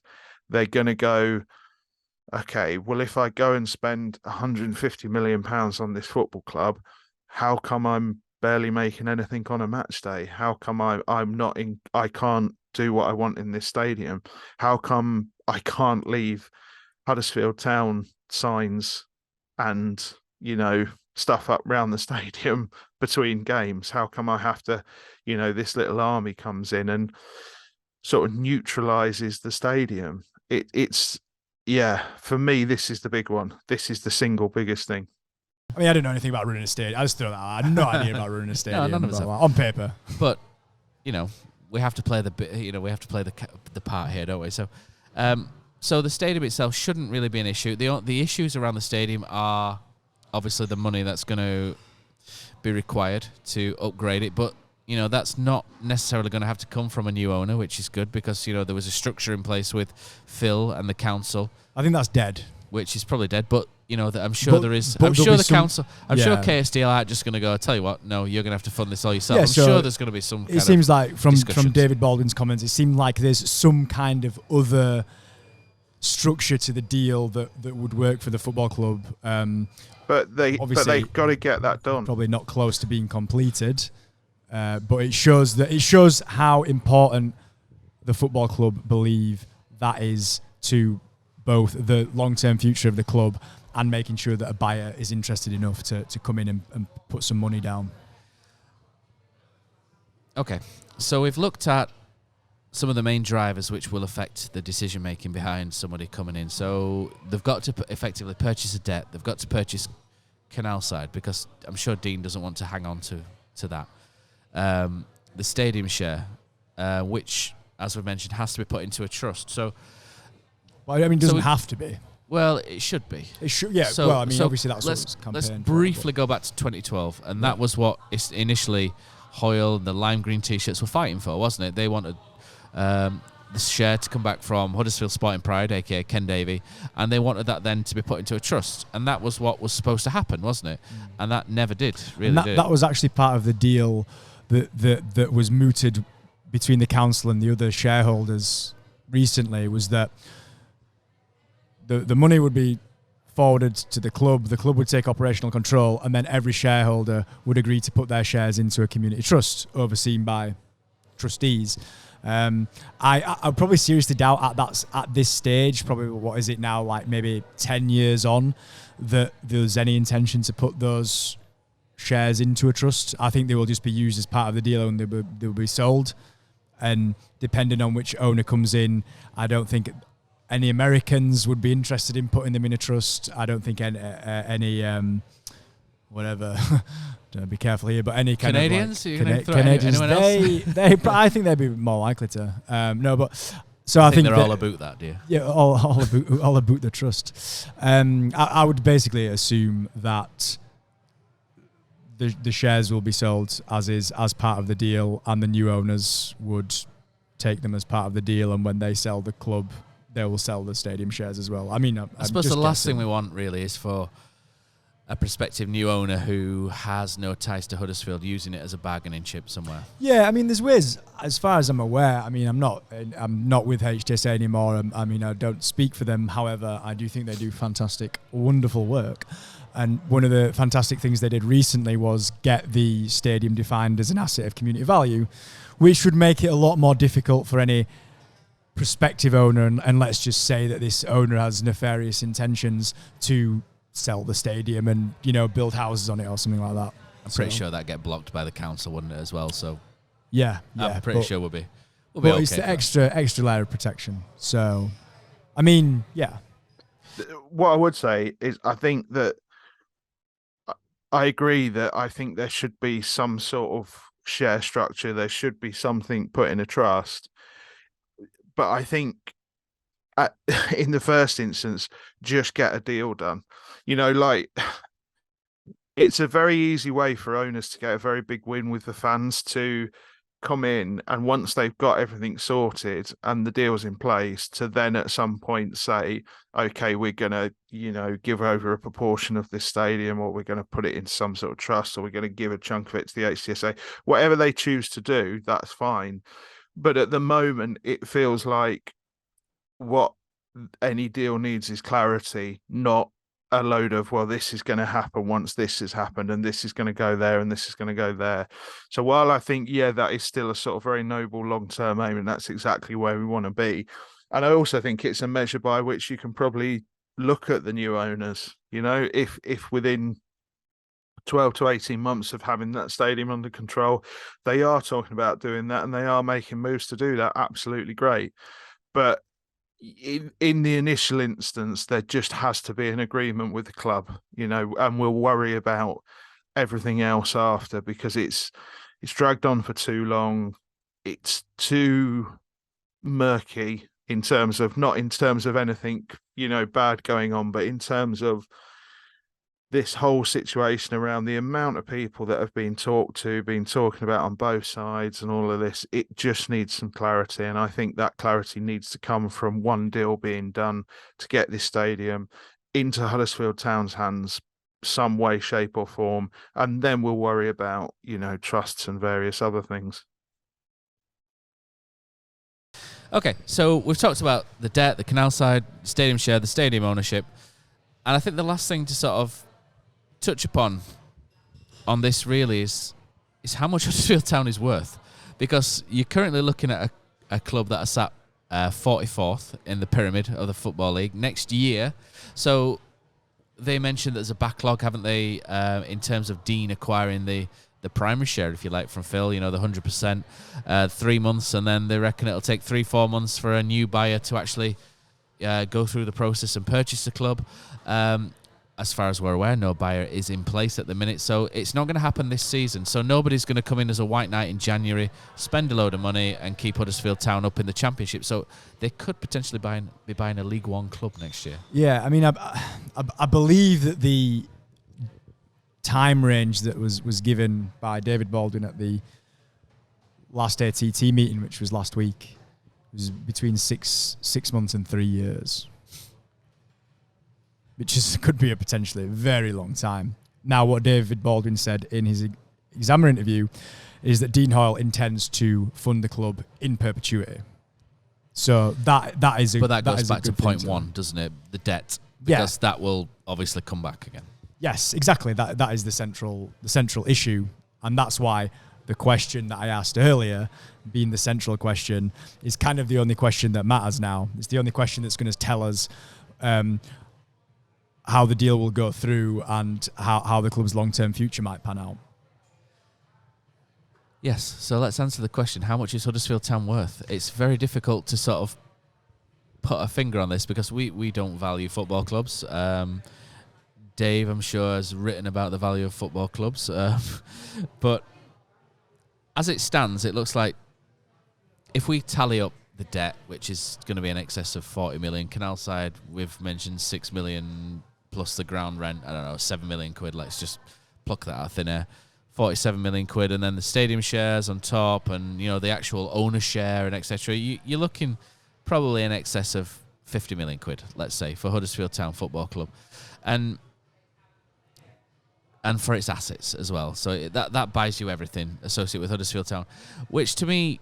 they're going to go, okay, well, if I go and spend £150 million on this football club, how come I'm barely making anything on a match day? How come I'm not in? I can't do what I want in this stadium. How come I can't leave Huddersfield Town signs and, you know, stuff up around the stadium between games? How come I have to, you know, this little army comes in and sort of neutralizes the stadium? It's yeah, for me, this is the big one. This is the single biggest thing. I mean, I didn't know anything about running a stadium. I just thought that I had no idea about running a stadium. none of us have. On paper. But we have to play the part here, don't we? So, so the stadium itself shouldn't really be an issue. The issues around the stadium are obviously the money that's going to be required to upgrade it, but that's not necessarily going to have to come from a new owner, which is good because there was a structure in place with Phil and the council. I think that's dead. Which is probably dead, but I'm sure there is. I'm sure the council. I'm sure KSDL aren't just going to go, tell you what, no, you're going to have to fund this all yourself. I'm sure there's going to be some. It seems like from David Baldwin's comments, it seemed like there's some kind of other structure to the deal that would work for the football club. But they've got to get that done. Probably not close to being completed, but it shows how important the football club believe that is to both the long-term future of the club and making sure that a buyer is interested enough to come in and put some money down. Okay, so we've looked at some of the main drivers which will affect the decision-making behind somebody coming in. So they've got to effectively purchase a debt. They've got to purchase Canal Side because I'm sure Dean doesn't want to hang on to that. The stadium share, which, as we've mentioned, has to be put into a trust. So, well, I mean, it doesn't have to be. Well, it should be. It should, yeah. So, well, I mean, obviously that's what's campaign. Let's briefly go back to 2012, and that was what initially Hoyle and the lime green T-shirts were fighting for, wasn't it? They wanted the share to come back from Huddersfield Sporting Pride, aka Ken Davey, and they wanted that then to be put into a trust, and that was what was supposed to happen, wasn't it? And that never did. That was actually part of the deal that was mooted between the council and the other shareholders recently, was that the money would be forwarded to the club would take operational control, and then every shareholder would agree to put their shares into a community trust overseen by trustees. I probably seriously doubt at this stage, probably what is it now, like maybe 10 years on, that there's any intention to put those shares into a trust. I think they will just be used as part of the deal and they will be sold. And depending on which owner comes in, I don't think any Americans would be interested in putting them in a trust. I don't think any whatever. Be careful here, but any kind Canadians? of like, Canadians, I think they'd be more likely to. No, but so I think they're all about that, do you? Yeah, all about the trust. I would basically assume that the shares will be sold as part of the deal, and the new owners would take them as part of the deal. And when they sell the club, they will sell the stadium shares as well. I mean, I suppose the last thing we want really is for a prospective new owner who has no ties to Huddersfield using it as a bargaining chip somewhere. Yeah, I mean, there's ways, as far as I'm aware. I mean, I'm not with HTSA anymore. I mean, I don't speak for them. However, I do think they do fantastic, wonderful work. And one of the fantastic things they did recently was get the stadium defined as an asset of community value, which would make it a lot more difficult for any prospective owner, and let's just say that this owner has nefarious intentions, to sell the stadium and build houses on it or something like that. I'm pretty sure that get blocked by the council, wouldn't it, as well? So yeah, I'm pretty sure we'll be okay. It's the extra layer of protection. So, I mean, yeah. What I would say is, I think that I agree that I think there should be some sort of share structure. There should be something put in a trust. But I think in the first instance, just get a deal done. Like, it's a very easy way for owners to get a very big win with the fans to come in, and once they've got everything sorted and the deal's in place, to then at some point say, okay, we're going to, give over a proportion of this stadium, or we're going to put it in some sort of trust, or we're going to give a chunk of it to the HTSA. Whatever they choose to do, that's fine. But at the moment, it feels like what any deal needs is clarity, not a load of, well, this is going to happen once this has happened, and this is going to go there, and this is going to go there. So while I think, that is still a sort of very noble long-term aim, and that's exactly where we want to be. And I also think it's a measure by which you can probably look at the new owners. If within 12 to 18 months of having that stadium under control, they are talking about doing that, and they are making moves to do that, absolutely great. But in the initial instance, there just has to be an agreement with the club, and we'll worry about everything else after, because it's dragged on for too long. It's too murky not in terms of anything, bad going on, but in terms of this whole situation around the amount of people that have been talking about on both sides and all of this. It just needs some clarity. And I think that clarity needs to come from one deal being done to get this stadium into Huddersfield Town's hands some way, shape or form. And then we'll worry about, trusts and various other things. Okay, so we've talked about the debt, the canal side, stadium share, the stadium ownership. And I think the last thing to sort of touch upon on this really is how much Huddersfield Town is worth, because you're currently looking at a club that are sat 44th in the pyramid of the Football League next year. So they mentioned there's a backlog, haven't they, in terms of Dean acquiring the primary share, if you like, from Phil, the 100%, 3 months, and then they reckon it'll take 3-4 months for a new buyer to actually go through the process and purchase the club. As far as we're aware, no buyer is in place at the minute, so it's not going to happen this season. So nobody's going to come in as a white knight in January, spend a load of money, and keep Huddersfield Town up in the Championship. So they could potentially be buying a League One club next year. Yeah, I mean, I believe that the time range that was given by David Baldwin at the last ATT meeting, which was last week, was between six months and 3 years. Which could be a potentially very long time. Now, what David Baldwin said in his Examiner interview is that Dean Hoyle intends to fund the club in perpetuity. So that is a but that goes is back to point one, doesn't it? The debt, because that will obviously come back again. Yes, exactly. That is the central issue, and that's why the question that I asked earlier, being the central question, is kind of the only question that matters now. It's the only question that's going to tell us how the deal will go through and how the club's long-term future might pan out. Yes, so let's answer the question, how much is Huddersfield Town worth? It's very difficult to sort of put a finger on this because we don't value football clubs. Dave, I'm sure, has written about the value of football clubs. But as it stands, it looks like if we tally up the debt, which is going to be in excess of 40 million, Canal side, we've mentioned 6 million plus the ground rent, 7 million quid. Let's just pluck that out of thin air. 47 million quid, and then the stadium shares on top, and the actual owner share and etc. You're looking probably in excess of 50 million quid, let's say, for Huddersfield Town Football Club, and for its assets as well. So that buys you everything associated with Huddersfield Town, which to me,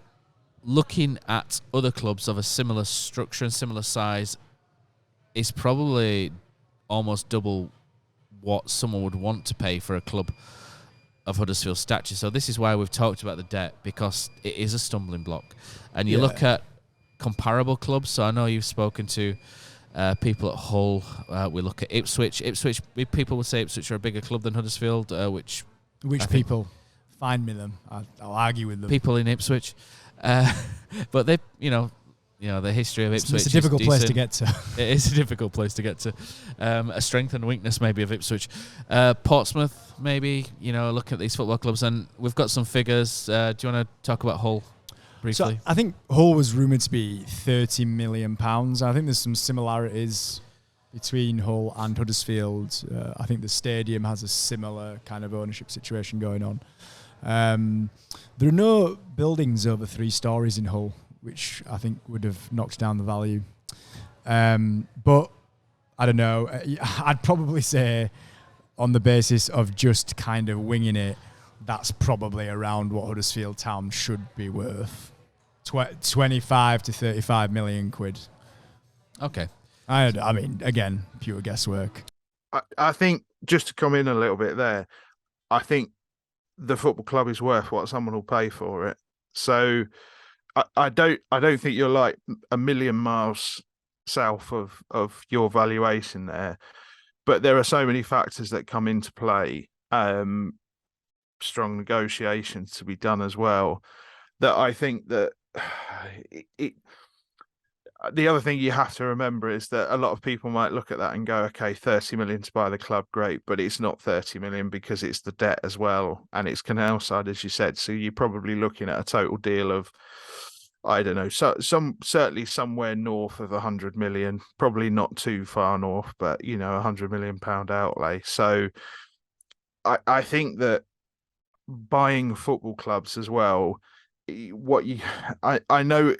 looking at other clubs of a similar structure and similar size, is probably almost double what someone would want to pay for a club of Huddersfield stature. So this is why we've talked about the debt, because it is a stumbling block. And you look at comparable clubs. So I know you've spoken to people at Hull. We look at Ipswich. People would say Ipswich are a bigger club than Huddersfield, which people find me them. I'll argue with them. People in Ipswich. But they, the history of Ipswich. It's a difficult place to get to. It is a difficult place to get to. A strength and weakness maybe of Ipswich. Portsmouth, maybe, look at these football clubs. And we've got some figures. Do you want to talk about Hull briefly? So I think Hull was rumoured to be £30 million. I think there's some similarities between Hull and Huddersfield. I think the stadium has a similar kind of ownership situation going on. There are no buildings over 3 stories in Hull, which I think would have knocked down the value. But I don't know. I'd probably say, on the basis of just kind of winging it, that's probably around what Huddersfield Town should be worth. 25 to 35 million quid. Okay. I mean, again, pure guesswork. I think, just to come in a little bit there, I think the football club is worth what someone will pay for it. So I don't think you're like a million miles south of your valuation there. But there are so many factors that come into play, strong negotiations to be done as well, that I think that the other thing you have to remember is that a lot of people might look at that and go, okay, 30 million to buy the club, great, but it's not 30 million because it's the debt as well, and it's canal side, as you said. So you're probably looking at a total deal of, I don't know, certainly somewhere north of 100 million, probably not too far north, but £100 million outlay. So I think that buying football clubs as well, I know,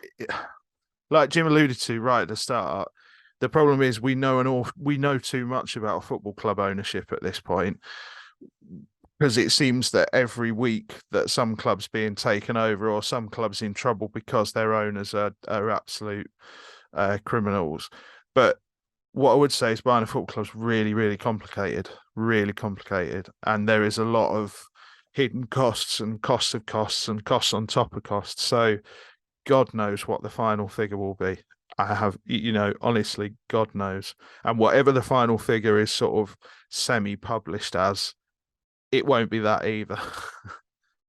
like Jim alluded to right at the start, the problem is we know too much about football club ownership at this point, because it seems that every week that some clubs being taken over or some clubs in trouble because their owners are absolute criminals. But what I would say is buying a football club is really, really complicated, and there is a lot of hidden costs and costs of costs and costs on top of costs. So God knows what the final figure will be. Honestly, God knows. And whatever the final figure is sort of semi-published as, it won't be that either.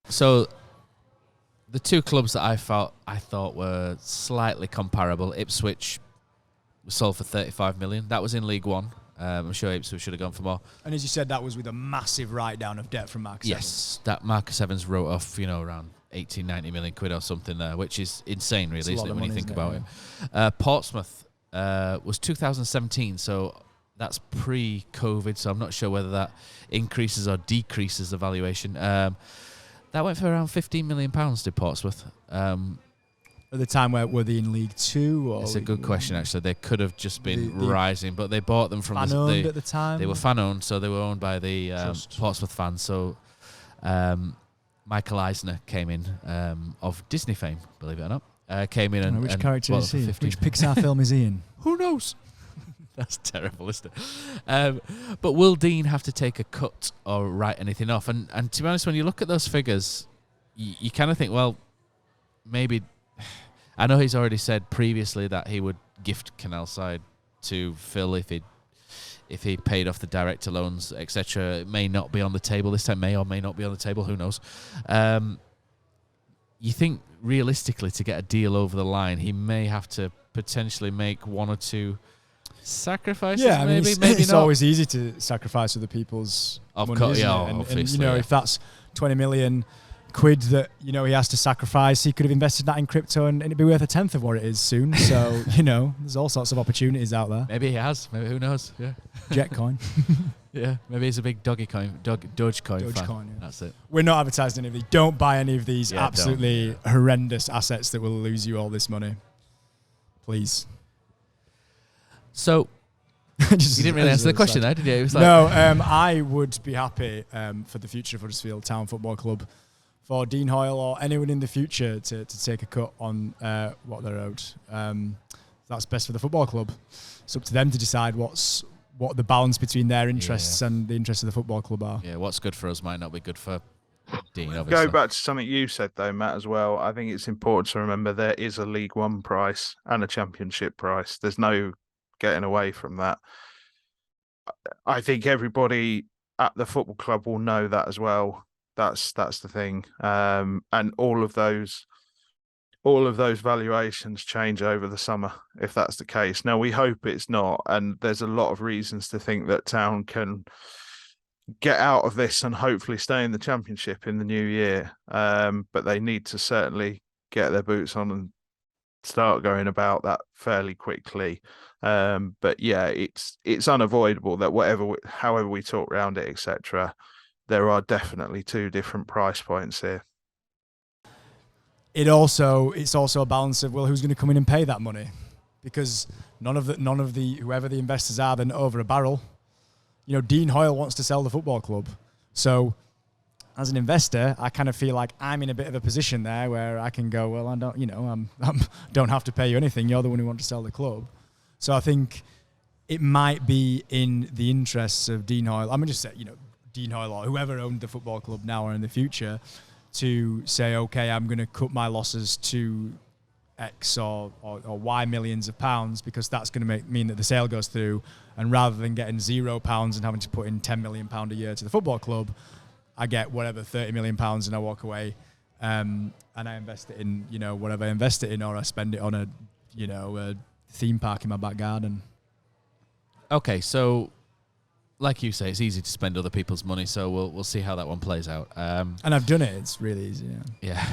So the 2 clubs that I thought were slightly comparable, Ipswich was sold for 35 million. That was in League One. I'm sure Ipswich should have gone for more. And as you said, that was with a massive write-down of debt from Marcus Evans. Yes, that Marcus Evans wrote off, around 18, 90 million quid or something there, which is insane, really, isn't it, when you think about it? Portsmouth was 2017, so that's pre-COVID, so I'm not sure whether that increases or decreases the valuation. That went for around £15 million to Portsmouth. At the time, were they in League Two? Or it's a good question, actually. They could have just been rising, but they bought them from fan-owned at the time. They were fan-owned, so they were owned by the Portsmouth fans. So Michael Eisner came in, of Disney fame, believe it or not. Came in which character is he? Which Pixar film is he in? Who knows? That's terrible, isn't it? But will Dean have to take a cut or write anything off? And to be honest, when you look at those figures, you kind of think, well, maybe... I know he's already said previously that he would gift Canalside to Phil if he paid off the director loans, etc. It may not be on the table this time, may or may not be on the table, who knows. You think realistically to get a deal over the line, he may have to potentially make 1 or 2 sacrifices. Yeah, maybe it's not. always easy to sacrifice other people's money, isn't it? Obviously, and if that's 20 million quid that he has to sacrifice, he could have invested that in crypto and it'd be worth 1/10 of what it is soon. So there's all sorts of opportunities out there. Maybe he has. Maybe, who knows? Yeah. Jetcoin. Yeah. Maybe he's a big Dogecoin fan. Dogecoin. Yeah. That's it. We're not advertising any of these. Don't buy any of these absolutely horrendous assets that will lose you all this money. Please. So you didn't really answer the question there, did you? It was like, no, I would be happy for the future of Huddersfield Town Football Club, for Dean Hoyle or anyone in the future to take a cut on what they're owed. That's best for the football club. It's up to them to decide what the balance between their interests and the interests of the football club are. Yeah, what's good for us might not be good for Dean, obviously. Go back to something you said, though, Matt, as well. I think it's important to remember there is a League One price and a Championship price. There's no getting away from that. I think everybody at the football club will know that as well. That's the thing, and all of those valuations change over the summer if that's the case. Now we hope it's not, and there's a lot of reasons to think that Town can get out of this and hopefully stay in the Championship in the new year. But they need to certainly get their boots on and start going about that fairly quickly. But yeah, it's unavoidable that however we talk around it, etc., there are definitely two different price points here. It's also a balance of, well, who's going to come in and pay that money? Because none of the whoever the investors are, they're over a barrel. You know, Dean Hoyle wants to sell the football club, so as an investor, I kind of feel like I'm in a bit of a position there where I can go, well, I don't, you know, don't have to pay you anything. You're the one who wants to sell the club. So I think it might be in the interests of Dean Hoyle. I'm going to just say, you know, Dean Hoyle or whoever owned the football club now or in the future to say, okay, I'm going to cut my losses to X or Y millions of pounds because that's going to mean that the sale goes through. And rather than getting £0 and having to put in £10 million a year to the football club, I get whatever, £30 million and I walk away and I invest it in, you know, whatever I invest it in, or I spend it on a, you know, a theme park in my back garden. Okay, so like you say, it's easy to spend other people's money, so we'll see how that one plays out. And I've done it. It's really easy, Yeah.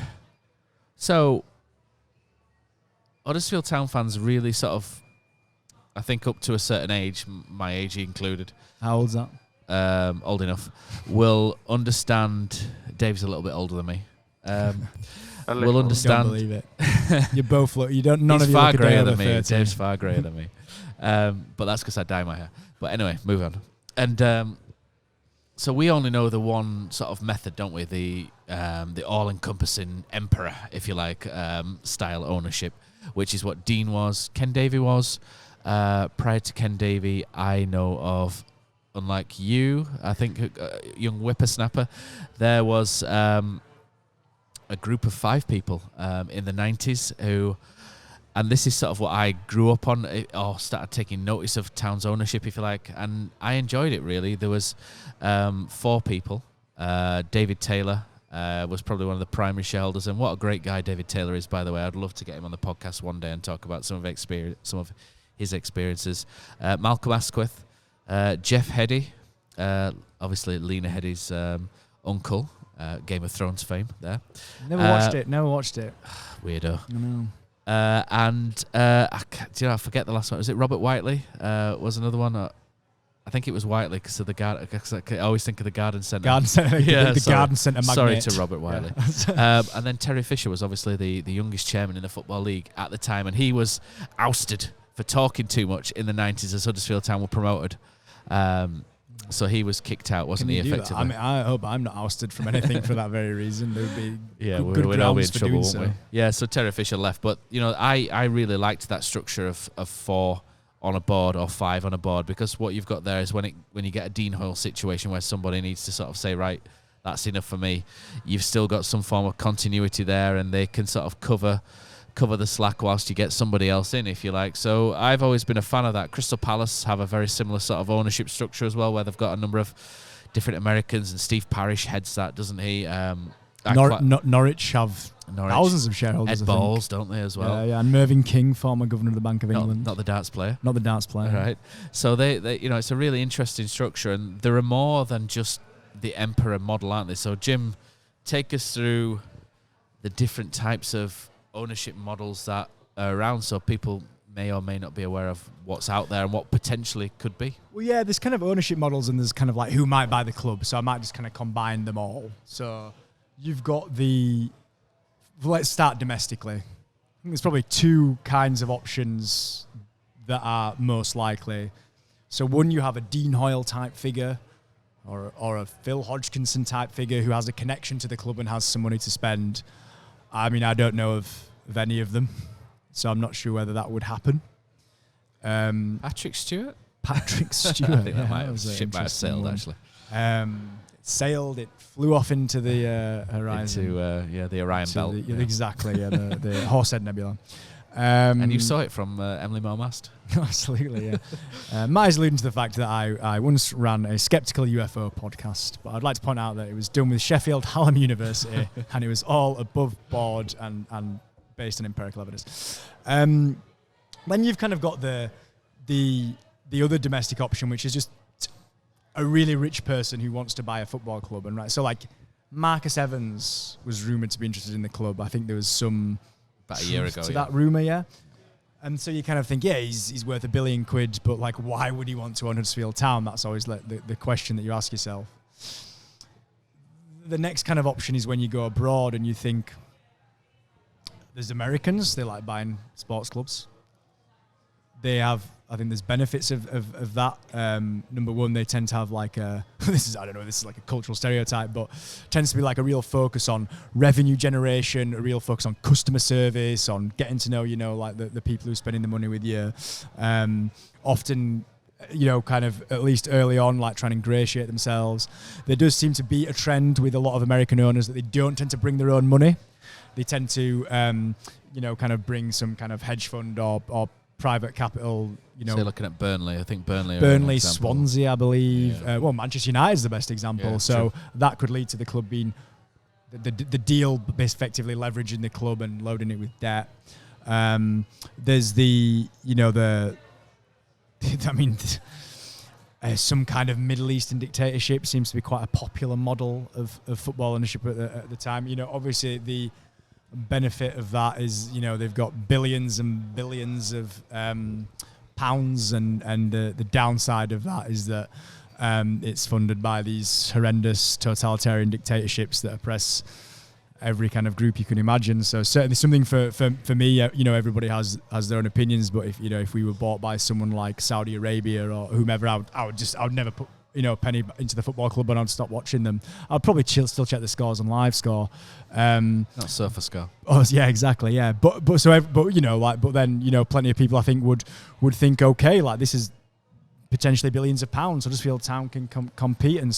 So Huddersfield Town fans really sort of, I think up to a certain age, my age included. How old's that? Old enough, will understand. Dave's a little bit older than me. Will understand. Don't believe it. You both look. You don't. None He's of you far look a day greyer over than me. 30. Dave's far greyer than me. But that's because I dye my hair. But anyway, move on. And so we only know the one sort of method, don't we? The all-encompassing emperor, if you like, style ownership, which is what Dean was, Ken Davey was. Prior to Ken Davey, I know of, unlike you, I think, young whippersnapper, there was a group of 5 people in the 90s who, and this is sort of what I grew up on, or started taking notice of Town's ownership, if you like, and I enjoyed it, really. There was 4 people. David Taylor was probably one of the primary shareholders, and what a great guy David Taylor is, by the way. I'd love to get him on the podcast one day and talk about some of his experiences. Malcolm Asquith, Jeff Heady, obviously Lena Headey's uncle, Game of Thrones fame there. Never watched it. Weirdo. I know. I forget the last one. Was it Robert Whiteley? Was another one? I think it was Whiteley because of the garden. I always think of the garden centre. Garden centre, yeah, the garden centre magnate. Sorry to Robert Whiteley. Yeah. And then Terry Fisher was obviously the youngest chairman in the Football League at the time, and he was ousted for talking too much in the 90s as Huddersfield Town were promoted. So he was kicked out, wasn't he, effectively? I mean, I hope I'm not ousted from anything for that very reason. There would be good we'd all be in grounds for trouble, doing wouldn't we? so. Yeah, so Terry Fisher left. But, you know, I really liked that structure of 4 on a board or 5 on a board, because what you've got there is when you get a Dean Hoyle situation where somebody needs to sort of say, right, that's enough for me, you've still got some form of continuity there, and they can sort of cover the slack whilst you get somebody else in, if you like. So I've always been a fan of that. Crystal Palace have a very similar sort of ownership structure as well, where they've got a number of different Americans, and Steve Parish heads that, doesn't he? Norwich have thousands of shareholders. Ed Balls, don't they, as well? Yeah, and Mervyn King, former governor of the Bank of England. Not the darts player. Not the darts player. Right. So they you know, it's a really interesting structure, and there are more than just the emperor model, aren't they? So Jim, take us through the different types of ownership models that are around, so people may or may not be aware of what's out there and what potentially could be. Well, yeah, there's kind of ownership models, and there's kind of like who might buy the club, so I might just kind of combine them all. So you've got let's start domestically. I think there's probably 2 kinds of options that are most likely. So one, you have a Dean Hoyle type figure or a Phil Hodgkinson type figure who has a connection to the club and has some money to spend. I mean, I don't know of any of them, so I'm not sure whether that would happen. Patrick Stewart? Patrick Stewart. I think that might have sailed, actually. It sailed, it flew off into the horizon. Into, the Orion Belt. Exactly, the Horsehead Nebula. And you saw it from Emily Moormast. Absolutely, yeah. Matt is alluding to the fact that I once ran a Skeptical UFO podcast, but I'd like to point out that it was done with Sheffield Hallam University, and it was all above board and based on empirical evidence. Then you've kind of got the other domestic option, which is just a really rich person who wants to buy a football club, and right. So like Marcus Evans was rumoured to be interested in the club. I think there was some about a year ago to that rumour, yeah. And so you kind of think, yeah, he's worth £1 billion, but like, why would he want to own Huddersfield Town? That's always like the question that you ask yourself. the next kind of option is when you go abroad and you think there's Americans, they like buying sports clubs. They have, I think there's benefits of that. Number one, they tend to have like this is like a cultural stereotype, but tends to be like a real focus on revenue generation, a real focus on customer service, on getting to know, like the people who are spending the money with you. Often, kind of at least early on, like trying to ingratiate themselves. There does seem to be a trend with a lot of American owners that they don't tend to bring their own money. They tend to, kind of bring some kind of hedge fund or private capital, So looking at Burnley, I think Burnley, Swansea, I believe. Yeah. Manchester United is the best example. Yeah, so true. That could lead to the club being the deal effectively leveraging the club and loading it with debt. There's some kind of Middle Eastern dictatorship seems to be quite a popular model of football ownership at the time. Obviously the benefit of that is, they've got billions and billions of pounds, and the downside of that is that it's funded by these horrendous totalitarian dictatorships that oppress every kind of group you can imagine. So certainly something for me, everybody has their own opinions, but if we were bought by someone like Saudi Arabia or whomever, I would never put a penny into the football club, and I'd stop watching them. I'd probably still check the scores on live score. Not Surfer score. Oh yeah, exactly. Yeah, but then plenty of people I think would think, okay, like this is potentially billions of pounds. Huddersfield Town can compete, and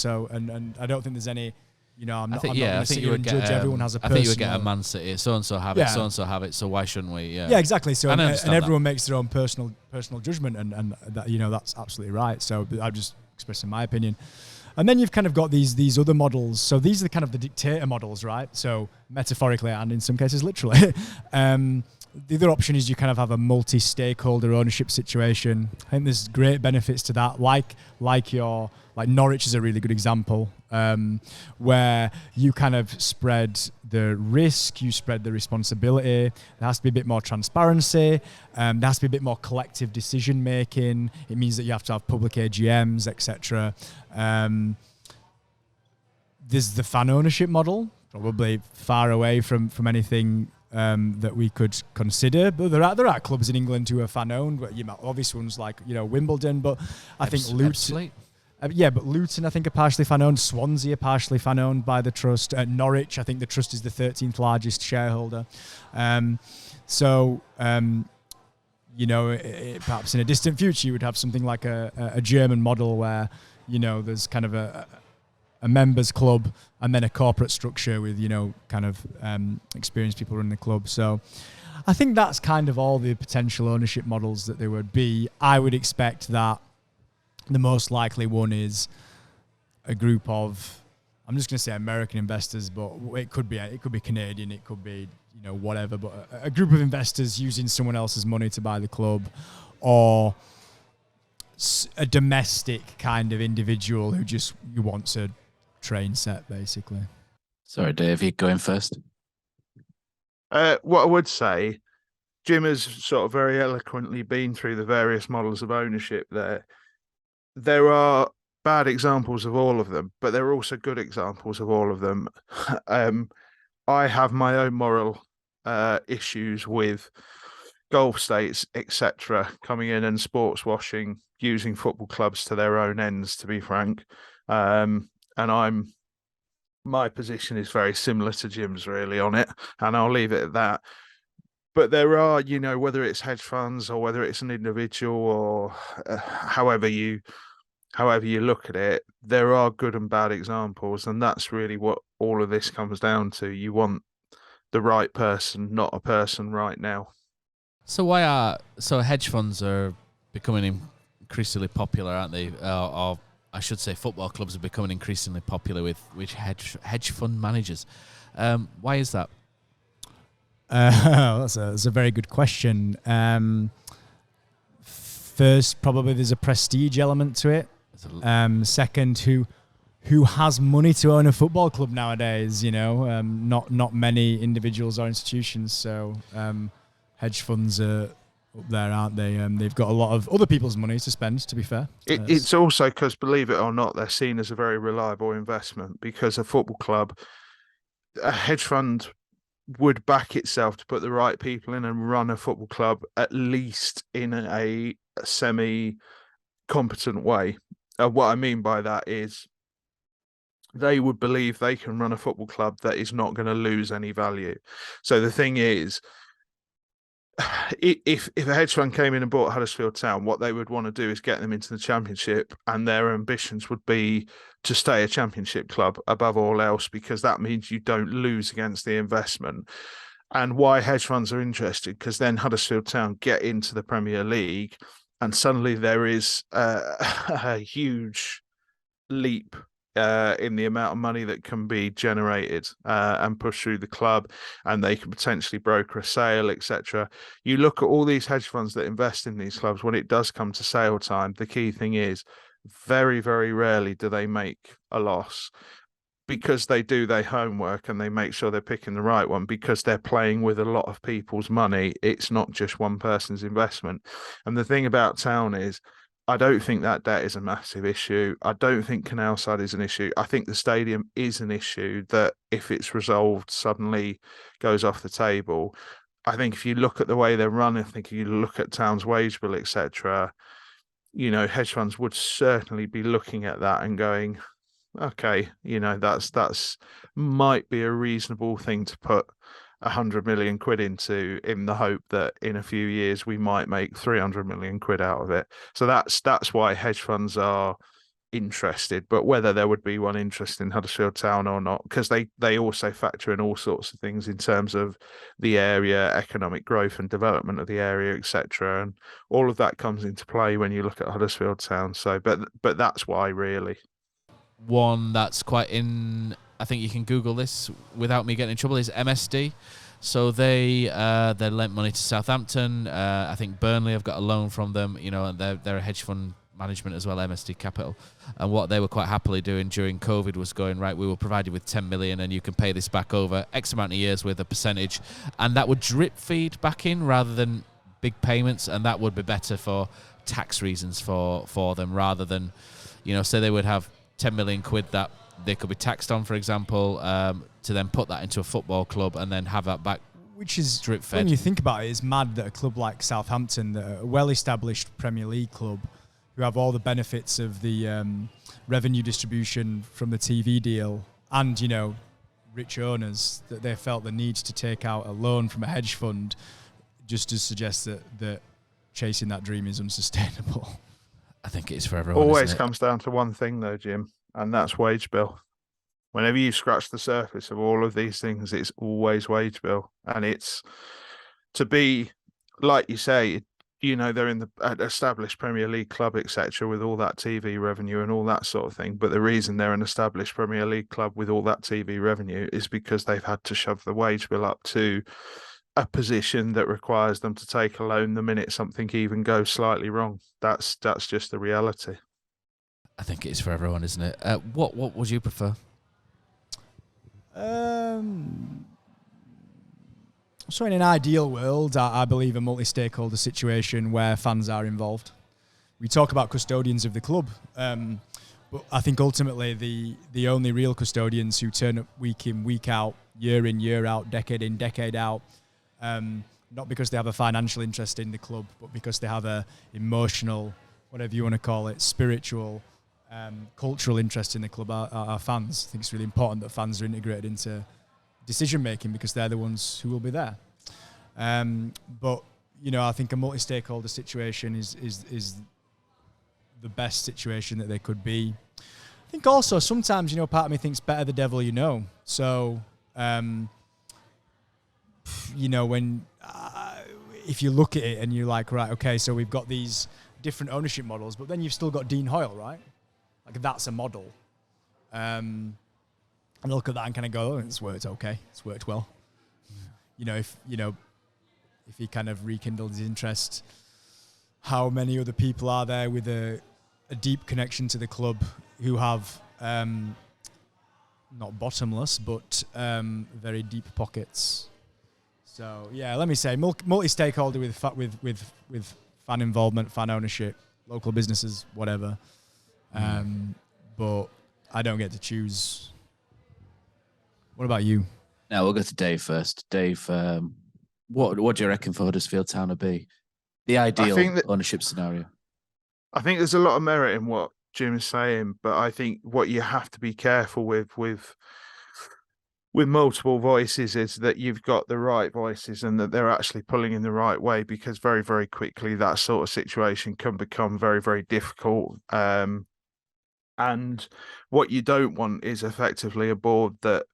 I don't think there's any. I'm not going to sit here and judge. Everyone has a personal. I think you would get a Man City. So and so have it. So and so have it. So why shouldn't we? Yeah. Yeah, exactly. So and everyone makes their own personal judgment, and that that's absolutely right. So I'm just expressing my opinion. And then you've kind of got these other models. So these are kind of the dictator models, right? So metaphorically and in some cases literally. The other option is you kind of have a multi-stakeholder ownership situation. I think there's great benefits to that. Like Norwich is a really good example, where you kind of spread the risk, you spread the responsibility. There has to be a bit more transparency. There has to be a bit more collective decision making. It means that you have to have public AGMs, etc. There's the fan ownership model, probably far away from anything that we could consider, but there are clubs in England who are fan owned. Obvious ones like Wimbledon, but I think Luton. But Luton I think are partially fan owned. Swansea are partially fan owned by the trust. Norwich, I think the trust is the 13th largest shareholder. Perhaps in a distant future you would have something like a German model where there's kind of a members club and then a corporate structure with experienced people running the club. So I think that's kind of all the potential ownership models that there would be. I would expect that the most likely one is a group of, I'm just going to say American investors, but it could be Canadian, it could be whatever, but a group of investors using someone else's money to buy the club, or a domestic kind of individual who just wants a train set, basically. Sorry, Dave, you going first? What I would say, Jim has sort of very eloquently been through the various models of ownership there. There are bad examples of all of them, but there are also good examples of all of them. I have my own moral issues with Gulf states, etc., coming in and sports washing, using football clubs to their own ends, to be frank. And my position is very similar to Jim's really on it, and I'll leave it at that. But there are, whether it's hedge funds or whether it's an individual or however you look at it, there are good and bad examples, and that's really what all of this comes down to. You want the right person, not a person right now. So hedge funds are becoming increasingly popular, aren't they? Or I should say football clubs are becoming increasingly popular with hedge fund managers. Why is that? That's a very good question. First, probably there's a prestige element to it. Second, who has money to own a football club nowadays? Not many individuals or institutions. So hedge funds are up there, aren't they? They've got a lot of other people's money to spend, to be fair. It's also because, believe it or not, they're seen as a very reliable investment, because a football club, a hedge fund would back itself to put the right people in and run a football club at least in a semi-competent way. What I mean by that is they would believe they can run a football club that is not going to lose any value. So the thing is, if a hedge fund came in and bought Huddersfield Town, what they would want to do is get them into the Championship, and their ambitions would be to stay a Championship club above all else, because that means you don't lose against the investment. And why hedge funds are interested, because then Huddersfield Town get into the Premier League, and suddenly there is a huge leap in the amount of money that can be generated and pushed through the club, and they can potentially broker a sale, etc. You look at all these hedge funds that invest in these clubs, when it does come to sale time, the key thing is very, very rarely do they make a loss, because they do their homework and they make sure they're picking the right one, because they're playing with a lot of people's money. It's not just one person's investment. And the thing about Town is, I don't think that debt is a massive issue. I don't think Canal Side is an issue. I think the stadium is an issue that, if it's resolved, suddenly goes off the table. I think if you look at the way they're run, I think if you look at Town's wage bill, etc., hedge funds would certainly be looking at that and going, okay, that's might be a reasonable thing to put 100 million quid into, in the hope that in a few years we might make 300 million quid out of it. So that's why hedge funds are interested. But whether there would be one interest in Huddersfield Town or not, because they also factor in all sorts of things in terms of the area, economic growth and development of the area, etc., and all of that comes into play when you look at Huddersfield Town. So but that's why, really. One that's quite in, I think you can Google this without me getting in trouble, is MSD. So they lent money to Southampton. I think Burnley have got a loan from them. And they're a hedge fund management as well, MSD Capital. And what they were quite happily doing during COVID was going, right, we will provide you with 10 million and you can pay this back over X amount of years with a percentage. And that would drip feed back in rather than big payments. And that would be better for tax reasons for them, rather than, say they would have 10 million quid that they could be taxed on, for example, to then put that into a football club and then have that back. Which is, drip fed. when you think about it, it's mad that a club like Southampton, a well-established Premier League club, who have all the benefits of the revenue distribution from the TV deal and, rich owners, that they felt the need to take out a loan from a hedge fund, just to suggest that chasing that dream is unsustainable. I think it's for everyone. Always comes down to one thing, though, Jim, and that's wage bill. Whenever you scratch the surface of all of these things, it's always wage bill. And it's, to be, like you say, they're in the established Premier League club, etc., with all that TV revenue and all that sort of thing. But the reason they're an established Premier League club with all that TV revenue is because they've had to shove the wage bill up to a position that requires them to take a loan the minute something even goes slightly wrong. That's just the reality. I think it is for everyone, isn't it? What would you prefer? So in an ideal world, I believe a multi-stakeholder situation where fans are involved. We talk about custodians of the club, but I think ultimately the only real custodians who turn up week in, week out, year in, year out, decade in, decade out, not because they have a financial interest in the club, but because they have a emotional, whatever you want to call it, spiritual, cultural interest in the club, are fans. I think it's really important that fans are integrated into decision making, because they're the ones who will be there. But I think a multi-stakeholder situation is the best situation that they could be. I think also sometimes part of me thinks better the devil you know. So when if you look at it and you're like, right, okay, so we've got these different ownership models, but then you've still got Dean Hoyle, right? Like, that's a model. And I look at that and kind of go, oh, it's worked okay. It's worked well. If he kind of rekindled his interest, how many other people are there with a deep connection to the club who have not bottomless, but very deep pockets? So yeah, let me say multi-stakeholder with fan involvement, fan ownership, local businesses, whatever. But I don't get to choose. What about you? Now we'll go to Dave first. Dave, what do you reckon for Huddersfield Town to be the ideal ownership scenario? I think there's a lot of merit in what Jim is saying, but I think what you have to be careful with multiple voices is that you've got the right voices and that they're actually pulling in the right way, because very, very quickly that sort of situation can become very, very difficult. And what you don't want is effectively a board that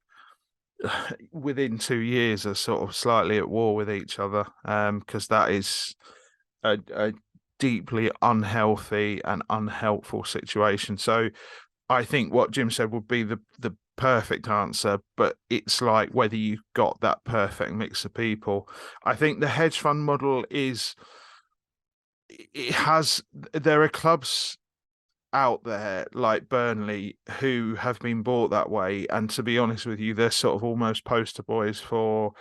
within 2 years are sort of slightly at war with each other, because that is a deeply unhealthy and unhelpful situation. So I think what Jim said would be the perfect answer, but it's like whether you got that perfect mix of people. I think the hedge fund model there are clubs out there like Burnley who have been bought that way, and to be honest with you, they're sort of almost poster boys for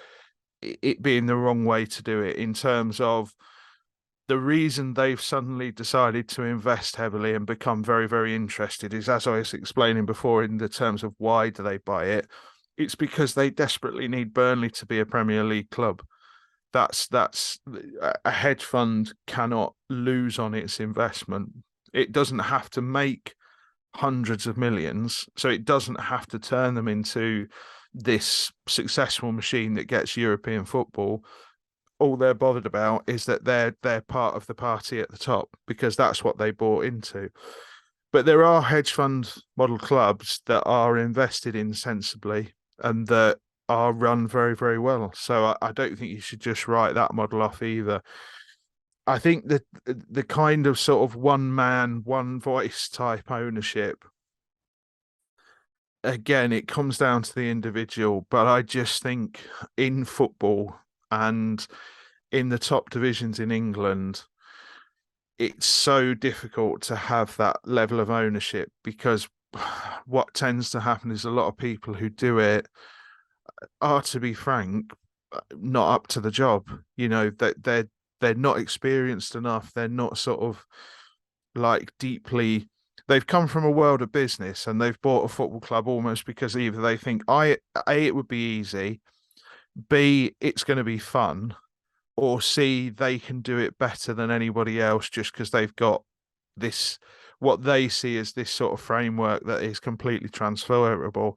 it being the wrong way to do it, in terms of the reason they've suddenly decided to invest heavily and become very, very interested is, as I was explaining before, in the terms of why do they buy it. It's because they desperately need Burnley to be a Premier League club. That's a hedge fund cannot lose on its investment. It doesn't have to make hundreds of millions, so it doesn't have to turn them into this successful machine that gets European football. All they're bothered about is that they're part of the party at the top, because that's what they bought into. But there are hedge fund model clubs that are invested in sensibly and that are run very, very well. So I don't think you should just write that model off either. I think that the kind of sort of one man, one voice type ownership, again, it comes down to the individual. But I just think in football and in the top divisions in England, it's so difficult to have that level of ownership, because what tends to happen is a lot of people who do it are, to be frank, not up to the job. You know, that they're not experienced enough. They're not sort of like deeply. They've come from a world of business and they've bought a football club almost because either they think it would be easy, B, it's going to be fun, or C, they can do it better than anybody else just because they've got this, what they see as this sort of framework that is completely transferable.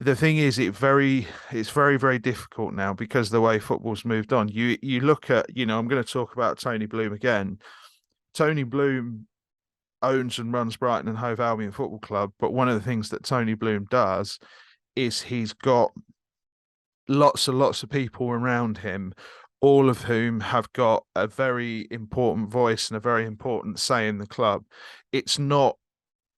The thing is, it's very, very difficult now because the way football's moved on. You look at, I'm going to talk about Tony Bloom again. Tony Bloom owns and runs Brighton and Hove Albion Football Club, but one of the things that Tony Bloom does is he's got lots and lots of people around him, all of whom have got a very important voice and a very important say in the club. It's not,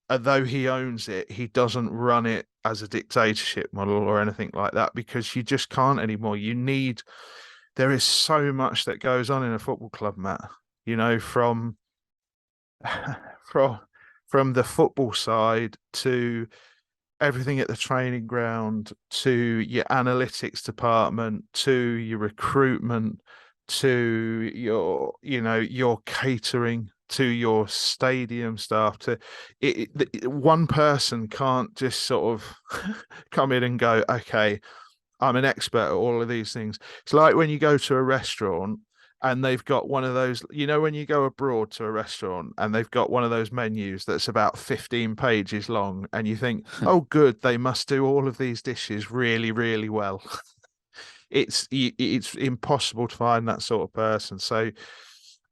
although he owns it, he doesn't run it as a dictatorship model or anything like that, because you just can't anymore. There is so much that goes on in a football club, Matt, from the football side to everything at the training ground, to your analytics department, to your recruitment, to your catering, to your stadium staff. One person can't just sort of come in and go, okay, I'm an expert at all of these things. It's like when you go to a restaurant and they've got one of those, when you go abroad to a restaurant and they've got one of those menus that's about 15 pages long, and you think, oh, good, they must do all of these dishes really, really well. It's impossible to find that sort of person. So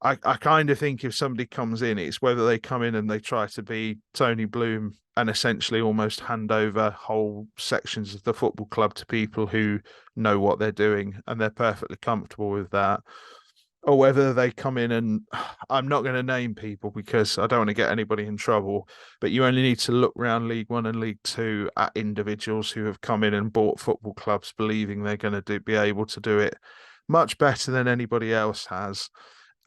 I kind of think if somebody comes in, it's whether they come in and they try to be Tony Bloom and essentially almost hand over whole sections of the football club to people who know what they're doing and they're perfectly comfortable with that, or whether they come in and, I'm not going to name people because I don't want to get anybody in trouble, but you only need to look around League One and League Two at individuals who have come in and bought football clubs believing they're going to be able to do it much better than anybody else has.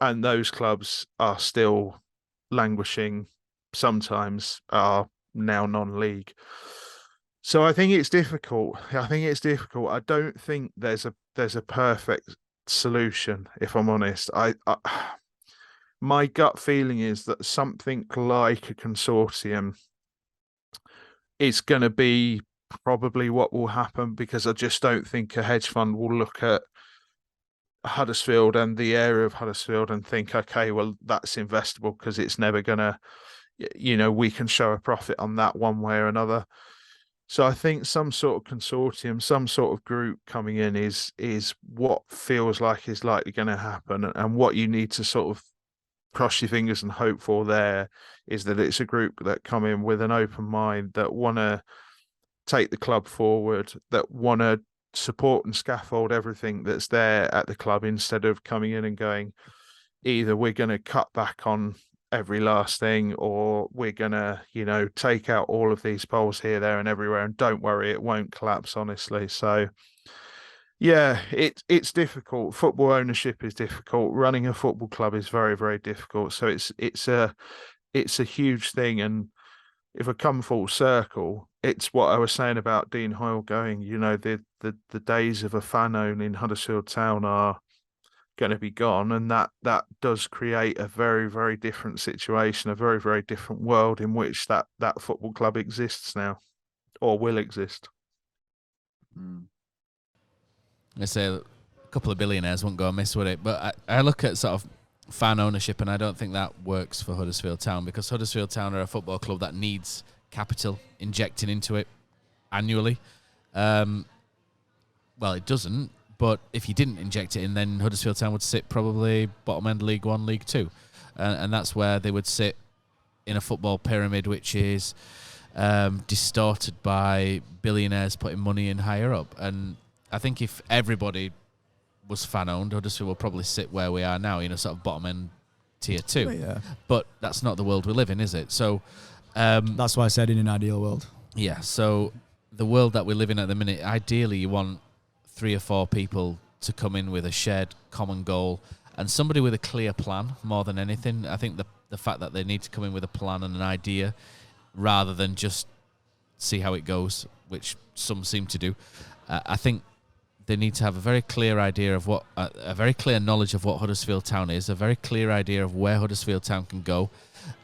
And those clubs are still languishing, sometimes are now non-league. So I think it's difficult. I don't think there's a perfect solution, if I'm honest. My gut feeling is that something like a consortium is going to be probably what will happen, because I just don't think a hedge fund will look at Huddersfield and the area of Huddersfield and think, okay, well, that's investable because it's never going to, we can show a profit on that one way or another. So I think some sort of consortium, some sort of group coming in is what feels like is likely going to happen. And what you need to sort of cross your fingers and hope for there is that it's a group that come in with an open mind, that want to take the club forward, that want to support and scaffold everything that's there at the club, instead of coming in and going, either we're going to cut back on every last thing, or we're going to, take out all of these poles here, there and everywhere, and don't worry, it won't collapse, honestly. So yeah, it's difficult. Football ownership is difficult. Running a football club is very, very difficult. So it's a huge thing. And if I come full circle, it's what I was saying about Dean Hoyle going, the days of a fan owning Huddersfield Town are going to be gone, and that does create a very, very different situation, a very, very different world in which that football club exists now, or will exist. I say a couple of billionaires won't go amiss with it, but I look at sort of fan ownership, and I don't think that works for Huddersfield Town, because Huddersfield Town are a football club that needs capital injecting into it annually. Well, it doesn't, but if you didn't inject it in, then Huddersfield Town would sit probably bottom end League 1, League 2. And that's where they would sit in a football pyramid, which is distorted by billionaires putting money in higher up. And I think if everybody was fan-owned, Huddersfield will probably sit where we are now, sort of bottom end tier 2. Yeah. But that's not the world we live in, is it? So that's why I said in an ideal world. Yeah, so the world that we live in at the minute, ideally you want 3 or 4 people to come in with a shared common goal and somebody with a clear plan more than anything. I think the fact that they need to come in with a plan and an idea rather than just see how it goes, which some seem to do. I think they need to have a very clear idea of a very clear knowledge of what Huddersfield Town is, a very clear idea of where Huddersfield Town can go.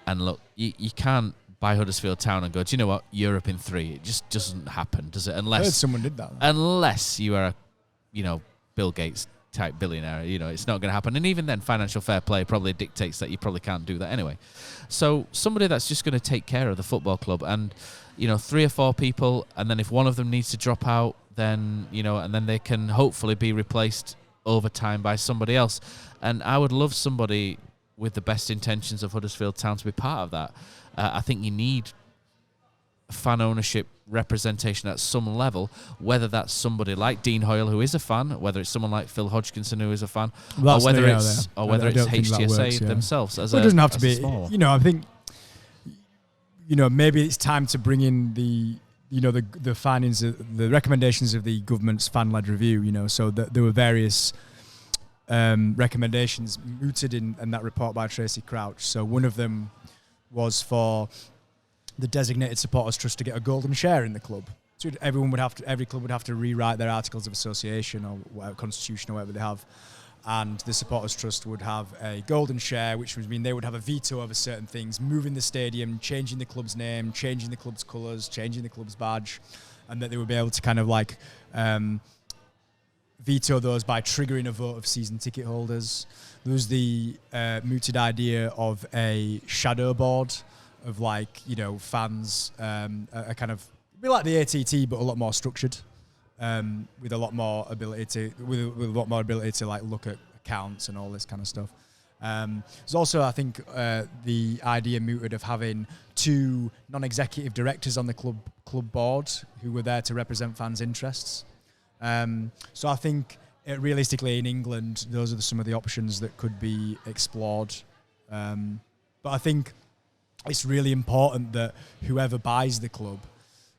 And look, you can't buy Huddersfield Town and go, do you know what, Europe in 3. It just doesn't happen, does it? I heard someone did that. Unless you are a, Bill Gates type billionaire, it's not going to happen. And even then, financial fair play probably dictates that you probably can't do that anyway. So somebody that's just going to take care of the football club, and 3 or 4 people, and then if one of them needs to drop out, then and then they can hopefully be replaced over time by somebody else. And I would love somebody with the best intentions of Huddersfield Town to be part of that. I think you need fan ownership representation at some level, whether that's somebody like Dean Hoyle, who is a fan, whether it's someone like Phil Hodgkinson, who is a fan, or whether it's HTSA themselves. It doesn't have to be. I think maybe it's time to bring in the findings, the recommendations of the government's fan-led review. So that there were various recommendations mooted in that report by Tracy Crouch. So one of them was for the designated supporters trust to get a golden share in the club. So every club would have to rewrite their articles of association or whatever, constitution or whatever they have, and the supporters trust would have a golden share, which would mean they would have a veto over certain things, moving the stadium, changing the club's name, changing the club's colours, changing the club's badge, and that they would be able to kind of like veto those by triggering a vote of season ticket holders. There was the mooted idea of a shadow board of fans, a kind of be like the ATT but a lot more structured, with a lot more ability to like look at accounts and all this kind of stuff. There's also, I think, the idea mooted of having 2 non-executive directors on the club board who were there to represent fans' interests. So I think realistically in England, those are some of the options that could be explored. But I think it's really important that whoever buys the club,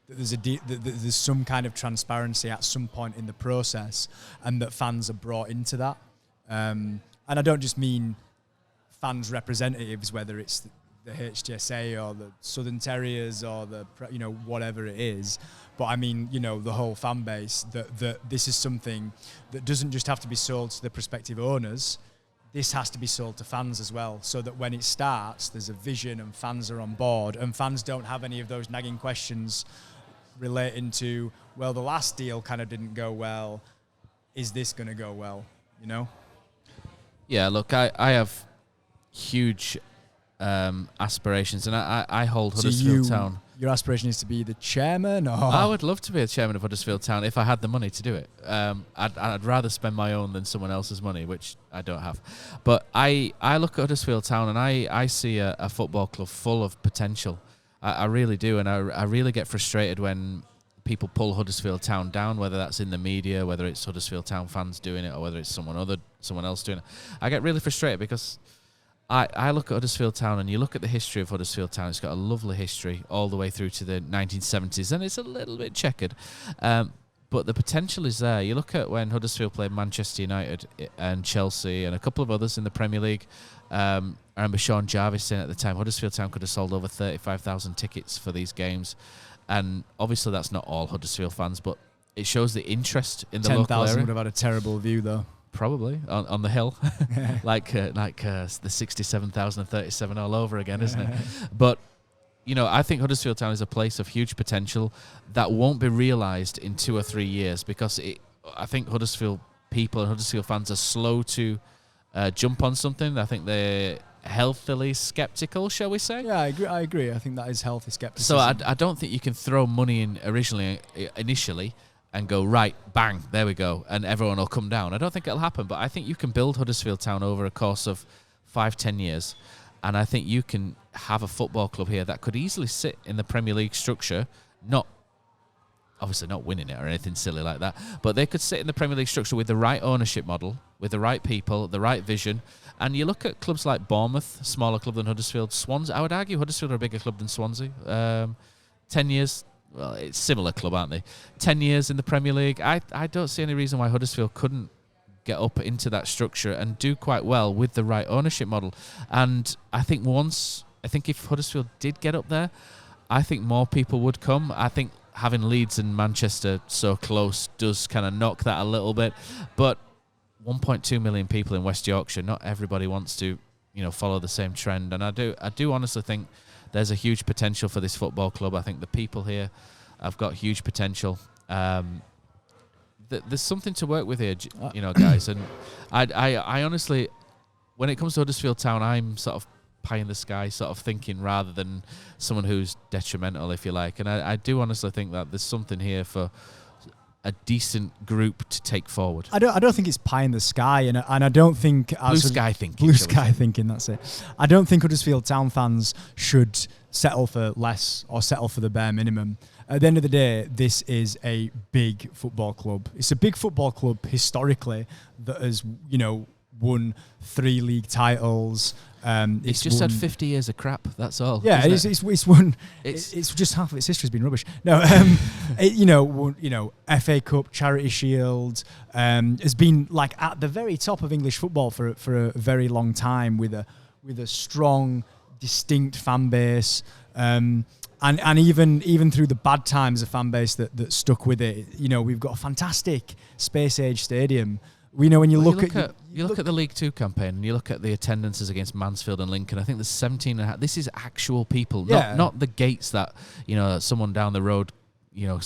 that there's some kind of transparency at some point in the process, and that fans are brought into that. And I don't just mean fans' representatives, whether it's the HTSA or the Southern Terriers or the, you know, whatever it is. But I mean, you know, the whole fan base, that this is something that doesn't just have to be sold to the prospective owners. This has to be sold to fans as well, so that when it starts, there's a vision and fans are on board, and fans don't have any of those nagging questions relating to, well, the last deal kind of didn't go well. Is this going to go well? You know? Yeah, look, I have huge aspirations, and I hold Huddersfield Town. Your aspiration is to be the chairman? Or? I would love to be the chairman of Huddersfield Town if I had the money to do it. I'd rather spend my own than someone else's money, which I don't have. But I look at Huddersfield Town and I see a football club full of potential. I really do, and I really get frustrated when people pull Huddersfield Town down, whether that's in the media, whether it's Huddersfield Town fans doing it, or whether it's someone else doing it. I get really frustrated because I look at Huddersfield Town, and you look at the history of Huddersfield Town. It's got a lovely history all the way through to the 1970s, and it's a little bit checkered. But the potential is there. You look at when Huddersfield played Manchester United and Chelsea and a couple of others in the Premier League. I remember Sean Jarvis saying at the time, Huddersfield Town could have sold over 35,000 tickets for these games. And obviously that's not all Huddersfield fans, but it shows the interest in the local area. 10,000 would have had a terrible view, though. Probably on the hill, like the 67,037 all over again, isn't it? But you know, I think Huddersfield Town is a place of huge potential that won't be realised in 2 or 3 years, because I think Huddersfield people and Huddersfield fans are slow to jump on something. I think they're healthily sceptical, shall we say? Yeah, I agree. I think that is healthy skepticism. So I don't think you can throw money in initially and go, right, bang, there we go, and everyone will come down. I don't think it'll happen, but I think you can build Huddersfield Town over a course of 5-10 years, and I think you can have a football club here that could easily sit in the Premier League structure, obviously not winning it or anything silly like that, but they could sit in the Premier League structure with the right ownership model, with the right people, the right vision. And you look at clubs like Bournemouth, smaller club than Huddersfield, Swansea. I would argue Huddersfield are a bigger club than Swansea. 10 years... Well, it's a similar club, aren't they? 10 years in the Premier League. I don't see any reason why Huddersfield couldn't get up into that structure and do quite well with the right ownership model. And I think if Huddersfield did get up there, I think more people would come. I think having Leeds and Manchester so close does kind of knock that a little bit. But 1.2 million people in West Yorkshire, not everybody wants to, follow the same trend. And I do honestly think there's a huge potential for this football club. I think the people here have got huge potential. There's something to work with here, guys. And I honestly, when it comes to Huddersfield Town, I'm sort of pie in the sky sort of thinking rather than someone who's detrimental, if you like. And I do honestly think that there's something here for a decent group to take forward. I don't think it's pie in the sky, and I don't think blue sky thinking. Blue sky thinking. That's it. I don't think Huddersfield Town fans should settle for less or settle for the bare minimum. At the end of the day, this is a big football club. It's a big football club historically that has won 3 league titles. It's just had 50 years of crap. That's all. Yeah, it's won. It's just half of its history has been rubbish. No, FA Cup, Charity Shield, has been like at the very top of English football for a very long time with a strong, distinct fan base. And even through the bad times, a fan base that stuck with it. We've got a fantastic space age stadium. When you look at the League Two campaign, and you look at the attendances against Mansfield and Lincoln, I think there's 17.5. This is actual people, not the gates that someone down the road, I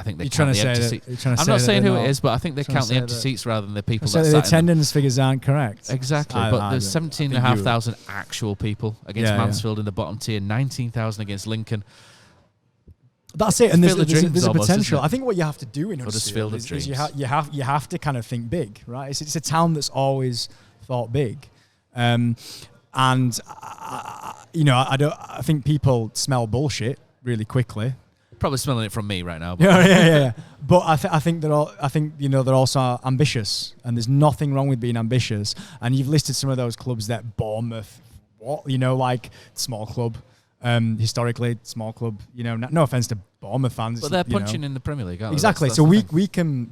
think they count the empty seats. I'm not saying who it is, but I think they count the empty seats rather than the people. So the attendance figures aren't correct. Exactly, but there's 17,500 actual people against Mansfield in the bottom tier, 19,000 against Lincoln. That's it, and there's a almost, potential. I think what you have to do in Huddersfield is you have to kind of think big, right? It's a town that's always thought big, and I think people smell bullshit really quickly. Probably smelling it from me right now. But yeah. But I think they're also ambitious, and there's nothing wrong with being ambitious. And you've listed some of those clubs that Bournemouth, like small club. Historically, small club. No offense to Bournemouth fans, but they're punching in the Premier League, aren't they? Exactly. So we can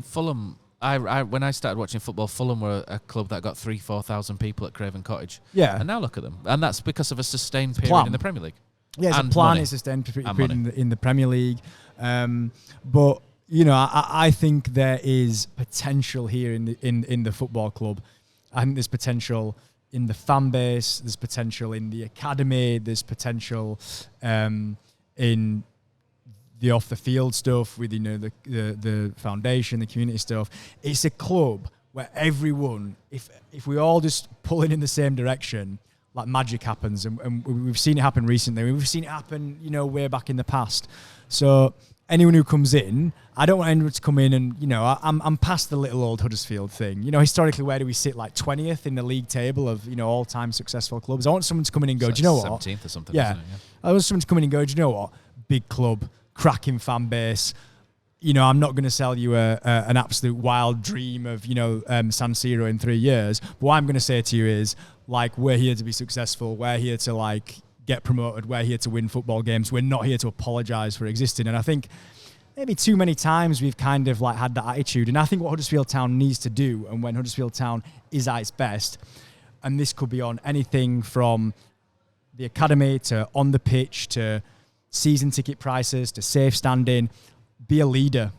Fulham When I started watching football, Fulham were a club that got 3,000-4,000 people at Craven Cottage. Yeah. And now look at them. And that's because of a sustained period plan. in the Premier League. Yeah, it's And a plan. money. It's a sustained And period in the Premier League. But you know, I think there is potential here in the football club. I think there's potential in the fan base. There's potential in the academy. There's potential in the off the field stuff with, you know, the foundation, the community stuff. It's a club where everyone, if we all just pulling in the same direction, like magic happens, and we've seen it happen recently. We've seen it happen, you know, way back in the past. So anyone who comes in, I don't want anyone to come in and, you know, I'm past the little old Huddersfield thing. You know, historically, where do we sit? Like 20th in the league table of, you know, all-time successful clubs. I want someone to come in and go, It's do you know like what? 17th or something, Yeah. isn't it? I want someone to come in and go, do you know what? Big club, cracking fan base. You know, I'm not going to sell you an absolute wild dream of, you know, San Siro in 3 years. But what I'm going to say to you is, like, we're here to be successful. We're here to, like, get promoted. We're here to win football games. We're not here to apologise for existing. And I think maybe too many times we've kind of, like, had that attitude. And I think what Huddersfield Town needs to do, and when Huddersfield Town is at its best, and this could be on anything from the academy to on the pitch to season ticket prices to safe standing, be a leader.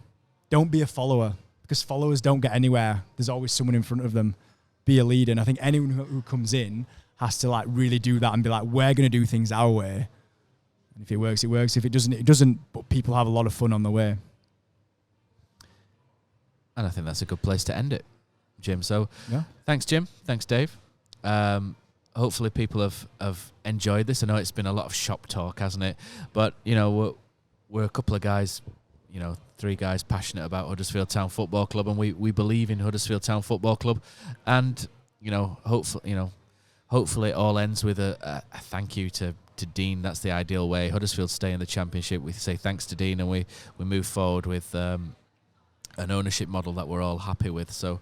Don't be a follower, because followers don't get anywhere. There's always someone in front of them. Be a leader. And I think anyone who comes in has to, like, really do that and be like, we're going to do things our way. And if it works, it works. If it doesn't, it doesn't. But people have a lot of fun on the way. And I think that's a good place to end it, Jim. So Yeah. thanks, Jim. Thanks, Dave. Hopefully people have enjoyed this. I know it's been a lot of shop talk, hasn't it? But, you know, we're a couple of guys, you know, 3 guys passionate about Huddersfield Town Football Club, and we believe in Huddersfield Town Football Club. And, you know, hopefully it all ends with a thank you to Dean. That's the ideal way. Huddersfield stay in the Championship. We say thanks to Dean, and we move forward with an ownership model that we're all happy with. So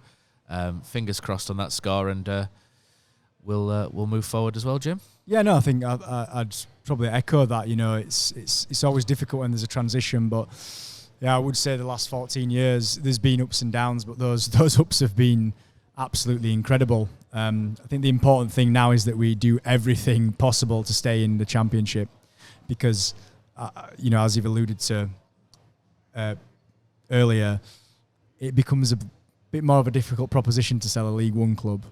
fingers crossed on that score, and we'll move forward as well, Jim. Yeah, no, I think I'd probably echo that. You know, it's always difficult when there's a transition, but yeah, I would say the last 14 years there's been ups and downs, but those ups have been absolutely incredible. I think the important thing now is that we do everything possible to stay in the Championship, because you know, as you've alluded to earlier, it becomes a bit more of a difficult proposition to sell a League One club.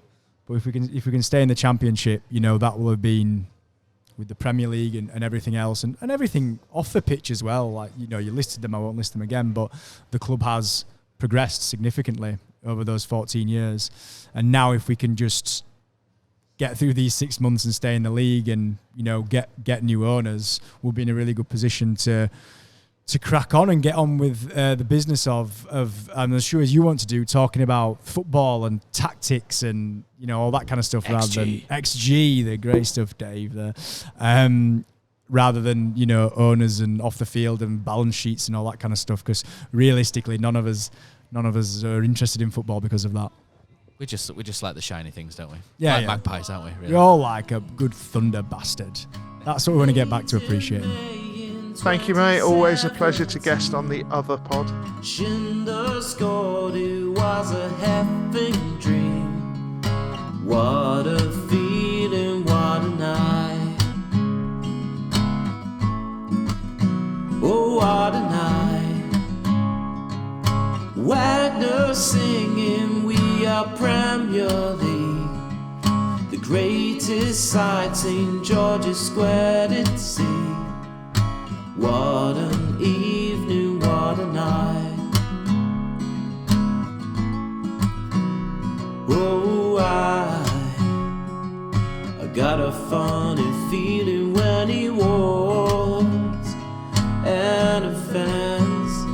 But if we can stay in the Championship, you know, that will have been with the Premier League and everything else, and everything off the pitch as well. Like, you know, you listed them, I won't list them again, but the club has progressed significantly over those 14 years. And now if we can just get through these 6 months and stay in the league and, you know, get new owners, we'll be in a really good position to crack on and get on with the business of I'm as sure as you want to do, talking about football and tactics and, you know, all that kind of stuff, rather than XG, the great stuff, Dave, there, rather than, you know, owners and off the field and balance sheets and all that kind of stuff, because realistically none of us are interested in football because of that. We just like the shiny things, don't we? Yeah, like yeah. magpies, aren't we? Really? You're all like a good thunder bastard. That's what we want to get back to appreciating. Thank you, mate. Always a pleasure to guest on the other pod. Schindler scored, it was a half-baked dream. What a feeling, what a night. Oh, what a night. Wagner singing, we are Premier League. The greatest sight, St. George's Square to see. What an evening, what a night. Oh, I got a funny feeling when he walks and a fence,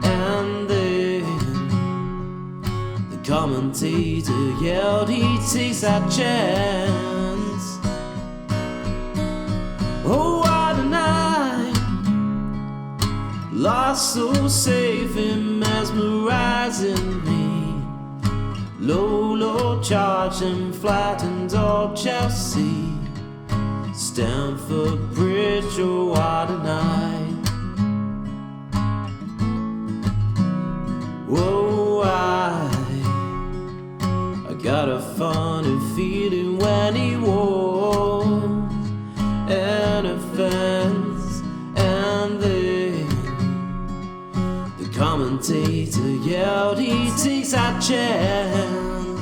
and then the commentator yelled he takes that chance. Oh, what a night. Lost so safe and mesmerizing me. Low charge and flattened old Chelsea. Stamford Bridge, oh what a night. Oh, ringside chant.